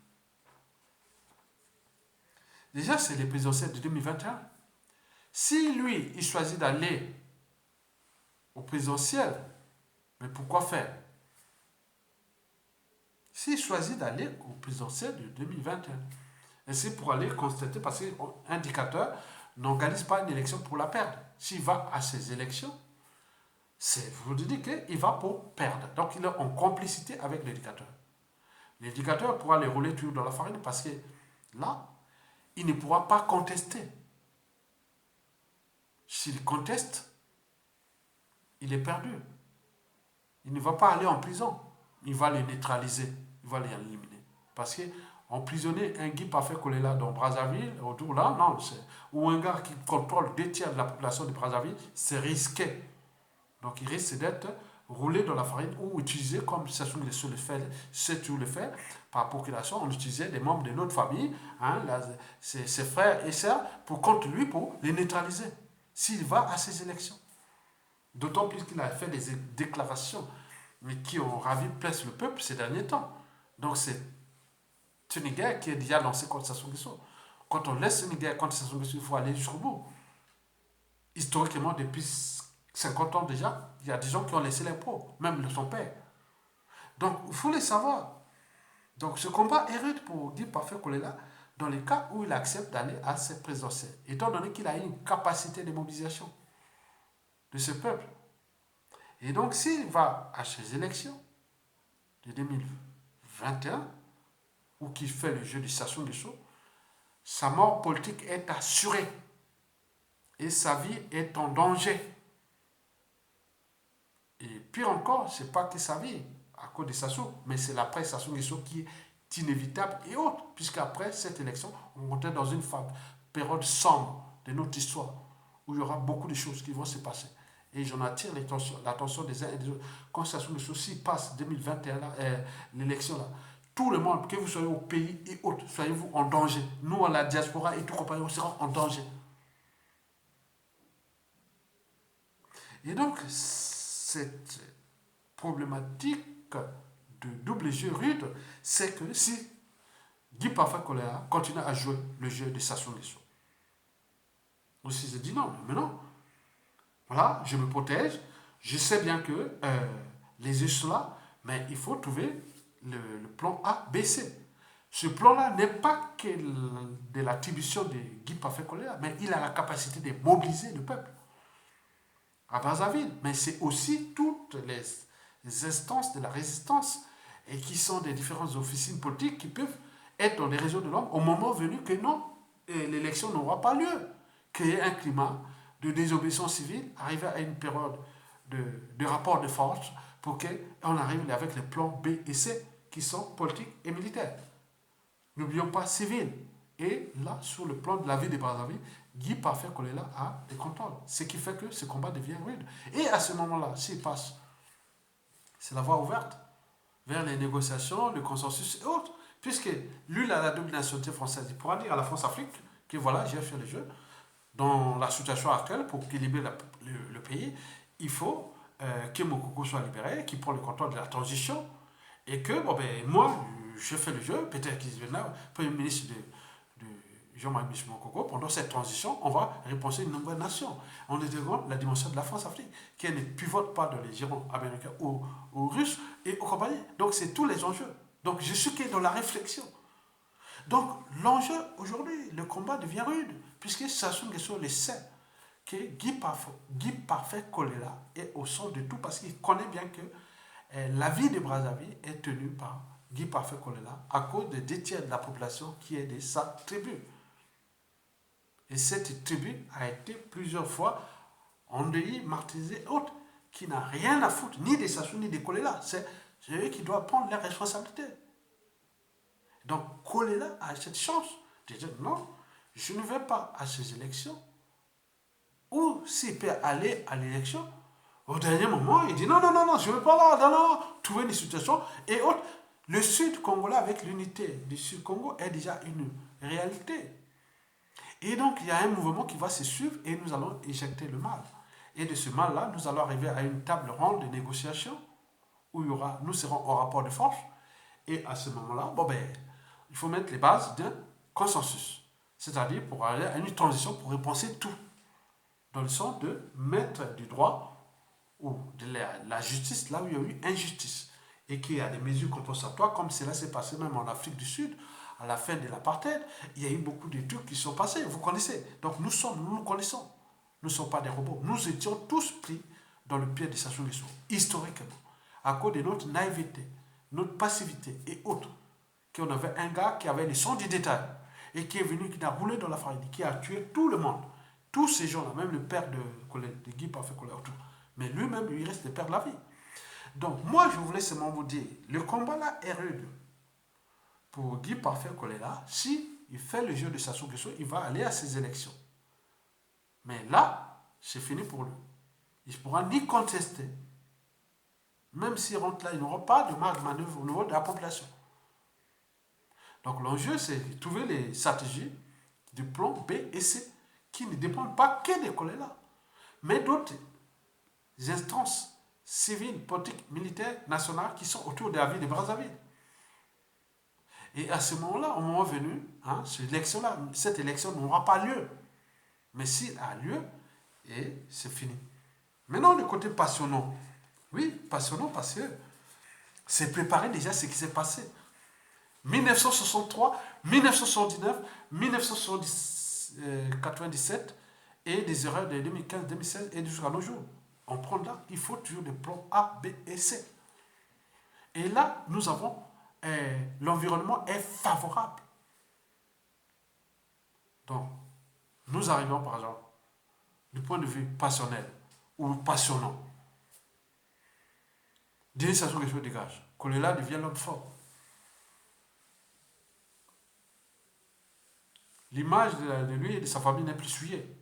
Déjà, c'est les présidentielles de 2021. Si lui, il choisit d'aller au présidentiel, mais pourquoi faire? S'il choisit d'aller au présidentiel de 2021, et c'est pour aller constater, parce qu'un indicateur n'organise pas une élection pour la perdre. S'il va à ces élections, vous dites qu'il va pour perdre. Donc il est en complicité avec l'indicateur. L'indicateur pourra les rouler toujours dans la farine parce que là, il ne pourra pas contester. S'il conteste, il est perdu. Il ne va pas aller en prison. Il va les neutraliser. Il va les éliminer. Parce que emprisonner un Guy Parfait Kolela dans Brazzaville, autour là, non, ou un gars qui contrôle 2 tiers de la population de Brazzaville, c'est risqué. Donc il risque d'être roulé dans la farine ou utilisé comme Sassou Nguesso le fait par population. On utilisait des membres de notre famille, hein, ses frères et sœurs, contre lui pour les neutraliser. s'il va à ces élections. D'autant plus qu'il a fait des déclarations mais qui ont ravi presque le peuple ces derniers temps. Donc c'est une guerre qui est déjà lancée contre Sassou Nguesso. Quand on laisse une guerre contre Sassou Nguesso, il faut aller jusqu'au bout. Historiquement, depuis 50 ans déjà, il y a des gens qui ont laissé l'impôt, même son père. Donc, il faut les savoir. Donc, ce combat est rude pour Guy Parfait Kolela dans les cas où il accepte d'aller à cette présidentielle, étant donné qu'il a une capacité de mobilisation de ce peuple. Et donc, s'il va à ces élections de 2021, ou qu'il fait le jeu du Sassou Nguesso, sa mort politique est assurée et sa vie est en danger. Et pire encore, c'est pas que sa vie, à cause de Sassou, mais c'est l'après Sassou Nguesso qui est inévitable et autre, puisqu'après cette élection, on rentre dans une période sombre de notre histoire, où il y aura beaucoup de choses qui vont se passer. Et j'en attire l'attention des uns et des autres. Quand Sassou Nguesso, s'il passe 2021, l'élection là, tout le monde, que vous soyez au pays et autres, soyez-vous en danger. Nous, à la diaspora et tout compagnie, on sera en danger. Et donc, cette problématique de double jeu rude, c'est que si Guy Parfait Kolela continue à jouer le jeu de Sassou Nguesso, aussi je dis non, mais non. Voilà, je me protège. Je sais bien que les yeux sont là, mais il faut trouver le plan A, B, C. Ce plan-là n'est pas que de l'attribution de Guy Parfait Kolela, mais il a la capacité de mobiliser le peuple à Brazzaville. Mais c'est aussi toutes les instances de la résistance et qui sont des différentes officines politiques qui peuvent être dans les réseaux de l'homme au moment venu que non, l'élection n'aura pas lieu. Créer un climat de désobéissance civile, arriver à une période de rapport de force pour qu'on arrive avec les plans B et C qui sont politiques et militaires. N'oublions pas civil. Et là, sur le plan de la vie de Brazzaville, Guy Parfait Kolela a des contrôles. Ce qui fait que ce combat devient rude. Et à ce moment-là, s'il passe, c'est la voie ouverte vers les négociations, le consensus et autres. Puisque lui, il a la double nationalité française. Il pourra dire à la France-Afrique que voilà, j'ai fait le jeu. Dans la situation actuelle, pour équilibrer le pays, il faut que Mokoko soit libéré, qu'il prenne le contrôle de la transition, et que, bon, ben, moi, je fais le jeu, peut-être qu'il viendra, Premier ministre de Jean-Marie Michel Mokoko, pendant cette transition, on va repenser une nouvelle nation. On intégrant la dimension de la France-Afrique, qui ne pivote pas dans les gironds américains ou russes et aux compagnies. Donc, c'est tous les enjeux. Donc, je suis que dans la réflexion. Donc, l'enjeu aujourd'hui, le combat devient rude, puisque Sassou Nguesso le sait que Guy Parfait Kolela est au centre de tout, parce qu'il connaît bien que la vie de Brazzaville est tenue par Guy Parfait Kolela à cause des 2 tiers de la population qui est de sa tribu. Et cette tribu a été plusieurs fois endeuillée, martyrisée, autre, qui n'a rien à foutre, ni des Sassou, ni des Kolela. C'est eux qui doivent prendre leurs responsabilités. Donc, Kolela a cette chance de dire non, je ne vais pas à ces élections. Ou s'il peut aller à l'élection, au dernier moment, il dit non, non, non, non, je ne veux pas là, non, non, trouver une situation. Et autres, le Sud congolais avec l'unité du Sud Congo est déjà une réalité. Et donc, il y a un mouvement qui va se suivre et nous allons éjecter le mal. Et de ce mal-là, nous allons arriver à une table ronde de négociation où nous serons en rapport de force. Et à ce moment-là, bon ben, il faut mettre les bases d'un consensus. C'est-à-dire pour aller à une transition, pour repenser tout. Dans le sens de mettre du droit ou de la justice là où il y a eu injustice. Et qu'il y a des mesures compensatoires, comme cela s'est passé même en Afrique du Sud, à la fin de l'apartheid. Il y a eu beaucoup de trucs qui sont passés, vous connaissez. Donc nous connaissons. Nous ne sommes pas des robots. Nous étions tous pris dans le pied de Sassou Nguesso, historiquement, à cause de notre naïveté, notre passivité et autres. Qu'on avait un gars qui avait les sons du détail et qui est venu, qui a roulé dans la farine, qui a tué tout le monde. Tous ces gens-là, même le père de Guy Parfait Kolela, mais lui-même, lui reste le père de la vie. Donc, moi, je voulais seulement vous dire, le combat là est rude. Pour Guy Parfait Kolela, si il fait le jeu de Sassou Nguesso, il va aller à ses élections. Mais là, c'est fini pour lui. Il ne pourra ni contester, même s'il rentre là, il n'aura pas de marge de manœuvre au niveau de la population. Donc l'enjeu, c'est de trouver les stratégies du plan B et C qui ne dépendent pas que des Kolela. mais d'autres instances civiles, politiques, militaires, nationales qui sont autour de la ville de Brazzaville. Et à ce moment-là, au moment venu, hein, cette élection n'aura pas lieu. Mais s'il a lieu, et c'est fini. Maintenant, le côté passionnant. Oui, passionnant parce que c'est préparé déjà ce qui s'est passé. 1963, 1979, 1997 et des erreurs de 2015, 2016 et jusqu'à nos jours. On prend là, il faut toujours des plans A, B et C. Et là, nous avons, l'environnement est favorable. Donc, nous arrivons par exemple, du point de vue passionnel ou passionnant. L'initiation que je dégage. Kolela devient l'homme fort. L'image de lui et de sa famille n'est plus souillée.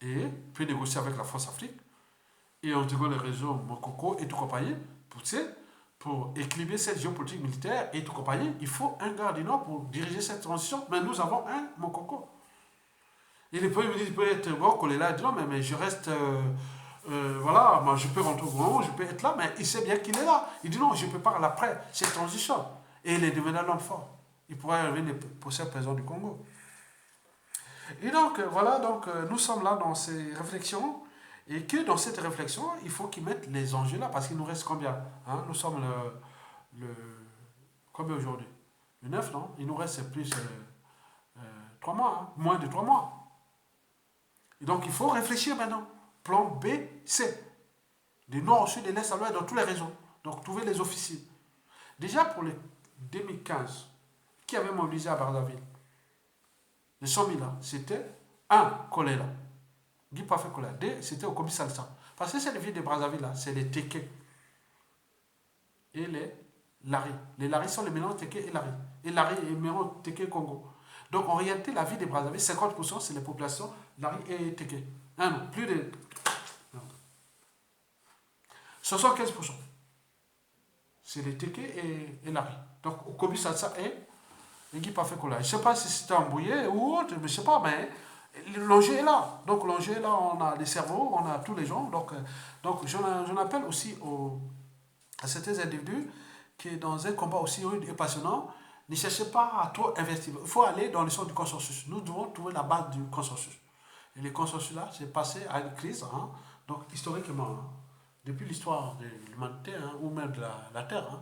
Et peut négocier avec la France-Afrique. Et on intègre les réseaux Mokoko et tout compagnie. Pour équilibrer cette géopolitique militaire et tout compagnie, il faut un gars du Nord pour diriger cette transition. Mais nous avons un Mokoko. Et les premiers ministres peuvent être bon, Kolela, il dit non, mais je reste. Voilà, moi je peux rentrer au gouvernement, je peux être là, mais il sait bien qu'il est là. Il dit non, je prépare l'après, cette transition. Et il est devenu l'homme fort. Il pourrait arriver pour ser président du Congo. Et donc, voilà, donc nous sommes là dans ces réflexions. Et que dans cette réflexion, il faut qu'ils mettent les enjeux là, parce qu'il nous reste combien, hein? Nous sommes combien aujourd'hui? Le 9, non? Il nous reste plus 3 mois, hein? Moins de 3 mois. Et donc, il faut réfléchir maintenant. Plan B, C. Du nord au sud, de l'est à l'ouest, dans toutes les régions. Donc, trouver les officiers. Déjà, pour les 2015, qui avait mobilisé à Brazzaville? Les 100 000 là, c'était 1, Kolela. Guy Parfait Kolela. 2, c'était au Kobi Salsa. Parce que c'est les villes de Brazzaville là, c'est les Teke et les Lari. Les Lari sont les mélanges Teke et Lari. Et Lari est le mélange Teke Congo. Donc en réalité, la ville de Brazzaville, 50% c'est les populations Lari et Teke. Ah non, plus de. Non. 75%. C'est les Teke et Lari. Donc au Kobi Salsa et Guy Parfait Kolela. Je ne sais pas si c'était embrouillé ou autre, je ne sais pas, mais l'enjeu est là. Donc l'enjeu est là, on a les cerveaux, on a tous les gens. Donc j'en appelle aussi à certains individus qui, dans un combat aussi rude et passionnant, ne cherchez pas à trop investir. Il faut aller dans le sens du consensus. Nous devons trouver la base du consensus. Et le consensus là, c'est passé à une crise, hein, donc historiquement, hein, depuis l'histoire de l'humanité, hein, ou même de la Terre. Hein.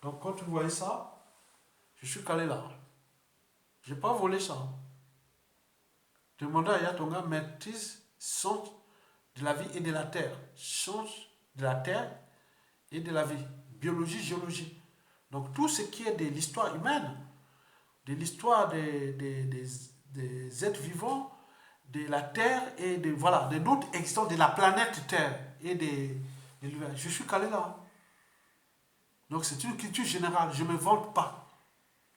Donc quand vous voyez ça, je suis calé là. Je n'ai pas volé ça. Demandez à Yatonga, maîtrise sens de la vie et de la terre. Sens de la terre et de la vie. Biologie, géologie. Donc tout ce qui est de l'histoire humaine, de l'histoire des êtres vivants, de la terre et de voilà, de d'autres existences de la planète Terre et de l'univers. Je suis calé là. Donc c'est une culture générale. Je ne me vante pas.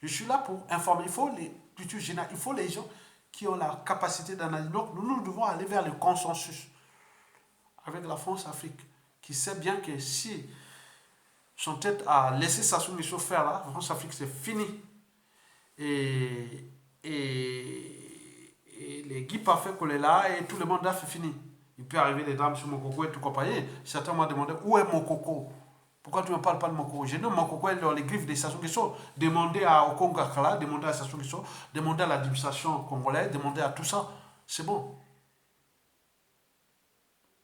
Je suis là pour informer. Il faut les cultures générales. Il faut les gens qui ont la capacité d'analyse. Donc nous devons aller vers le consensus avec la France-Afrique, qui sait bien que si son tête a laissé Sassou Nguesso faire là, la France-Afrique c'est fini. Et les Guy Parfait Kolela et tout le monde là c'est fini. Il peut arriver des drames sur Mokoko et tout compagnie. Certains m'ont demandé où est Mokoko. Pourquoi tu ne me parles pas de Mokoko? J'ai dit Mokoko est dans les griffes des Sassou Nguesso. Demandez à Okongo Akala, demandez à Sassou Nguesso, demandez à l'administration congolaise, demandez à tout ça. C'est bon.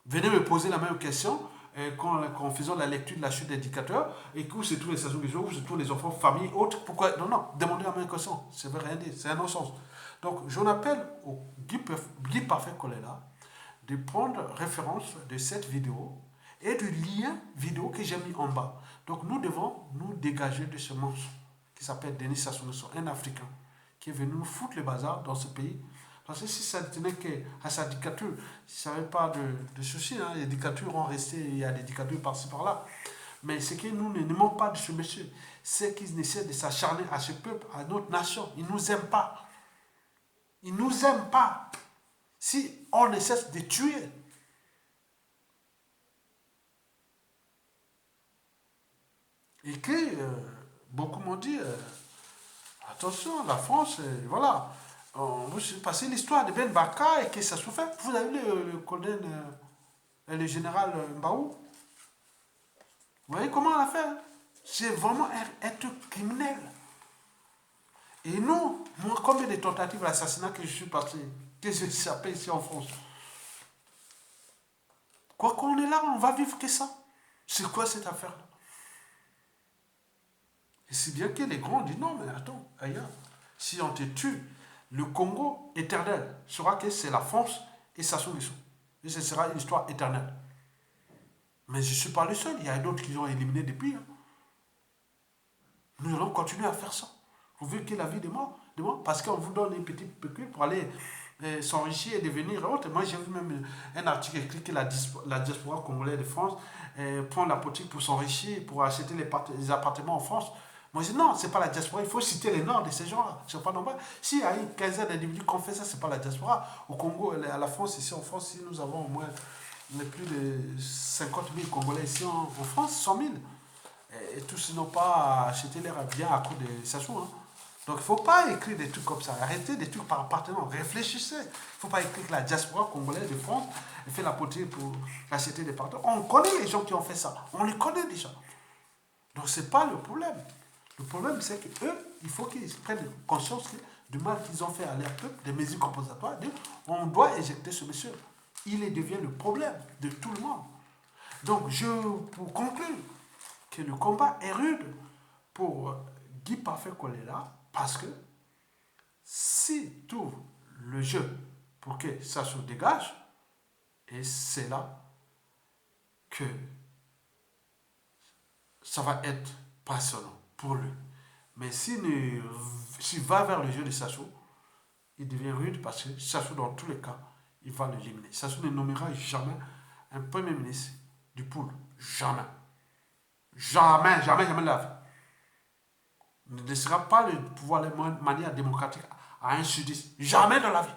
Venez me poser la même question quand faisons la lecture de la chute des dictateurs et où c'est tous les Sassou Nguesso, où c'est tous les enfants, familles, autres. Pourquoi? Non, demandez la même question. Ça ne veut rien dire. C'est un non-sens. Donc, j'en appelle au Guy Parfait Kolela de prendre référence de cette vidéo et du lien vidéo que j'ai mis en bas. Donc nous devons nous dégager de ce monstre qui s'appelle Denis Sassou Nguesso, un Africain qui est venu nous foutre le bazar dans ce pays. Parce que si ça ne tenait qu'à sa dictature, s'il n'y avait pas de soucis, hein, les dictatures vont rester, il y a des dictatures par-ci par-là. Mais ce que nous n'aimons pas de ce monsieur, c'est qu'il essaie de s'acharner à ce peuple, à notre nation. Il ne nous aime pas. Il ne nous aime pas. Si on ne cesse de tuer, et que beaucoup m'ont dit, attention, la France, voilà, Vous passez l'histoire de Ben Baka et que ça se fait. Vous avez vu le colonel, le général Mbaou. Vous voyez comment on a fait, hein? C'est vraiment être criminel. Et nous, moi, combien de tentatives d'assassinat que je suis passé, que j'ai échappé ici en France. Quoi qu'on est là, on va vivre que ça. C'est quoi cette affaire-là? Et si bien que les grands disent non, mais attends, ailleurs, si on te tue, le Congo éternel sera que c'est la France et Sassou Nguesso. Et ce sera une histoire éternelle. Mais je ne suis pas le seul, il y a d'autres qui ont éliminé depuis. Hein. Nous allons continuer à faire ça. Vous voulez que la vie de moi, parce qu'on vous donne une petite pécule pour aller s'enrichir et devenir autre. Moi, j'ai vu même un article écrit que la diaspora congolaise de France prend la politique pour s'enrichir, pour acheter les appartements en France. Moi, je dis non, c'est pas la diaspora, il faut citer les noms de ces gens-là. C'est pas normal. S'il y a une quinzaine d'individus qui ont fait ça, c'est pas la diaspora. Au Congo, à la France, ici en France, si nous avons au moins plus de 50 000 Congolais ici en France, 100 000. Et tous n'ont pas acheté leurs biens à cause de Sassou. Hein. Donc il ne faut pas écrire des trucs comme ça. Arrêtez des trucs par appartenance. Réfléchissez. Il ne faut pas écrire que la diaspora congolaise de France fait la politique pour acheter des partenaires. On connaît les gens qui ont fait ça. On les connaît déjà. Donc ce n'est pas le problème. Le problème, c'est qu'eux, il faut qu'ils prennent conscience du mal qu'ils ont fait à leur peuple, des mesures compensatoires. On doit éjecter ce monsieur. Il devient le problème de tout le monde. Donc, pour conclure, que le combat est rude pour Guy Parfait Kolela, parce que si tout le jeu pour que ça se dégage, et c'est là que ça va être passionnant pour lui. Mais s'il va vers le jeu de Sassou, il devient rude parce que Sassou, dans tous les cas, il va l'éliminer. Sassou ne nommera jamais un premier ministre du pool. Jamais. Jamais, jamais, jamais de la vie. Il ne laissera pas le pouvoir de manière démocratique à un sudiste. Jamais dans la vie.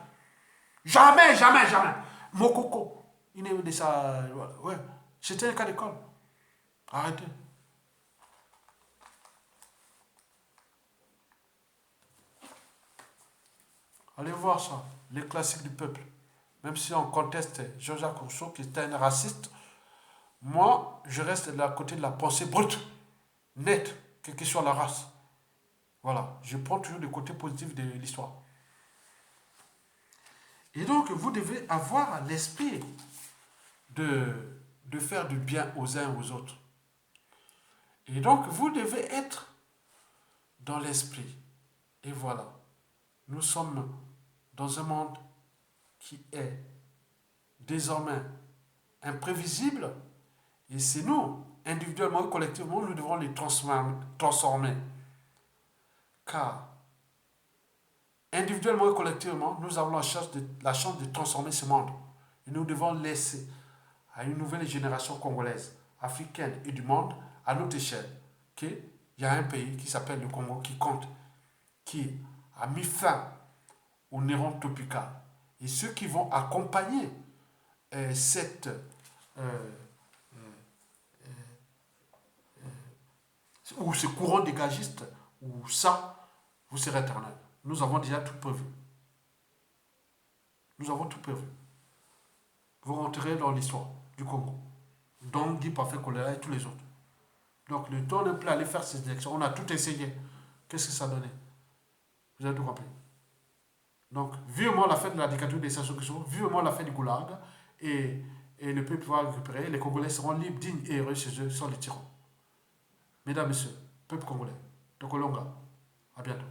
Jamais, jamais, jamais. Mokoko, il est de ça. Ouais, c'était un cas d'école. Arrêtez. Allez voir ça, les classiques du peuple. Même si on conteste Jean-Jacques Rousseau, qui était un raciste, moi, je reste de la côté de la pensée brute, nette, quelle que soit la race. Voilà, je prends toujours le côté positif de l'histoire. Et donc, vous devez avoir l'esprit de faire du bien aux uns aux autres. Et donc, vous devez être dans l'esprit. Et voilà, nous sommes dans un monde qui est désormais imprévisible. Et c'est nous, individuellement et collectivement, nous devons les transformer. Car individuellement et collectivement, nous avons la chance de transformer ce monde. Et nous devons laisser à une nouvelle génération congolaise, africaine et du monde, à notre échelle, qu'il y a un pays qui s'appelle le Congo qui compte, qui a mis fin au néron tropical. Et ceux qui vont accompagner ou ce courant dégagiste, ou ça, vous serez éternel. Nous avons déjà tout prévu. Nous avons tout prévu. Vous rentrerez dans l'histoire du Congo. Donc Guy Parfait Kolela et tous les autres. Donc le temps n'est plus aller faire ces élections. On a tout essayé. Qu'est-ce que ça donnait? Vous avez tout compris. Donc, vivement la fin de la dictature des Sassou Nguesso, vivement la fin du goulag, et le peuple va récupérer, les Congolais seront libres, dignes et heureux chez eux sans les tyrans. Mesdames, Messieurs, peuple congolais, de Kolonga, à bientôt.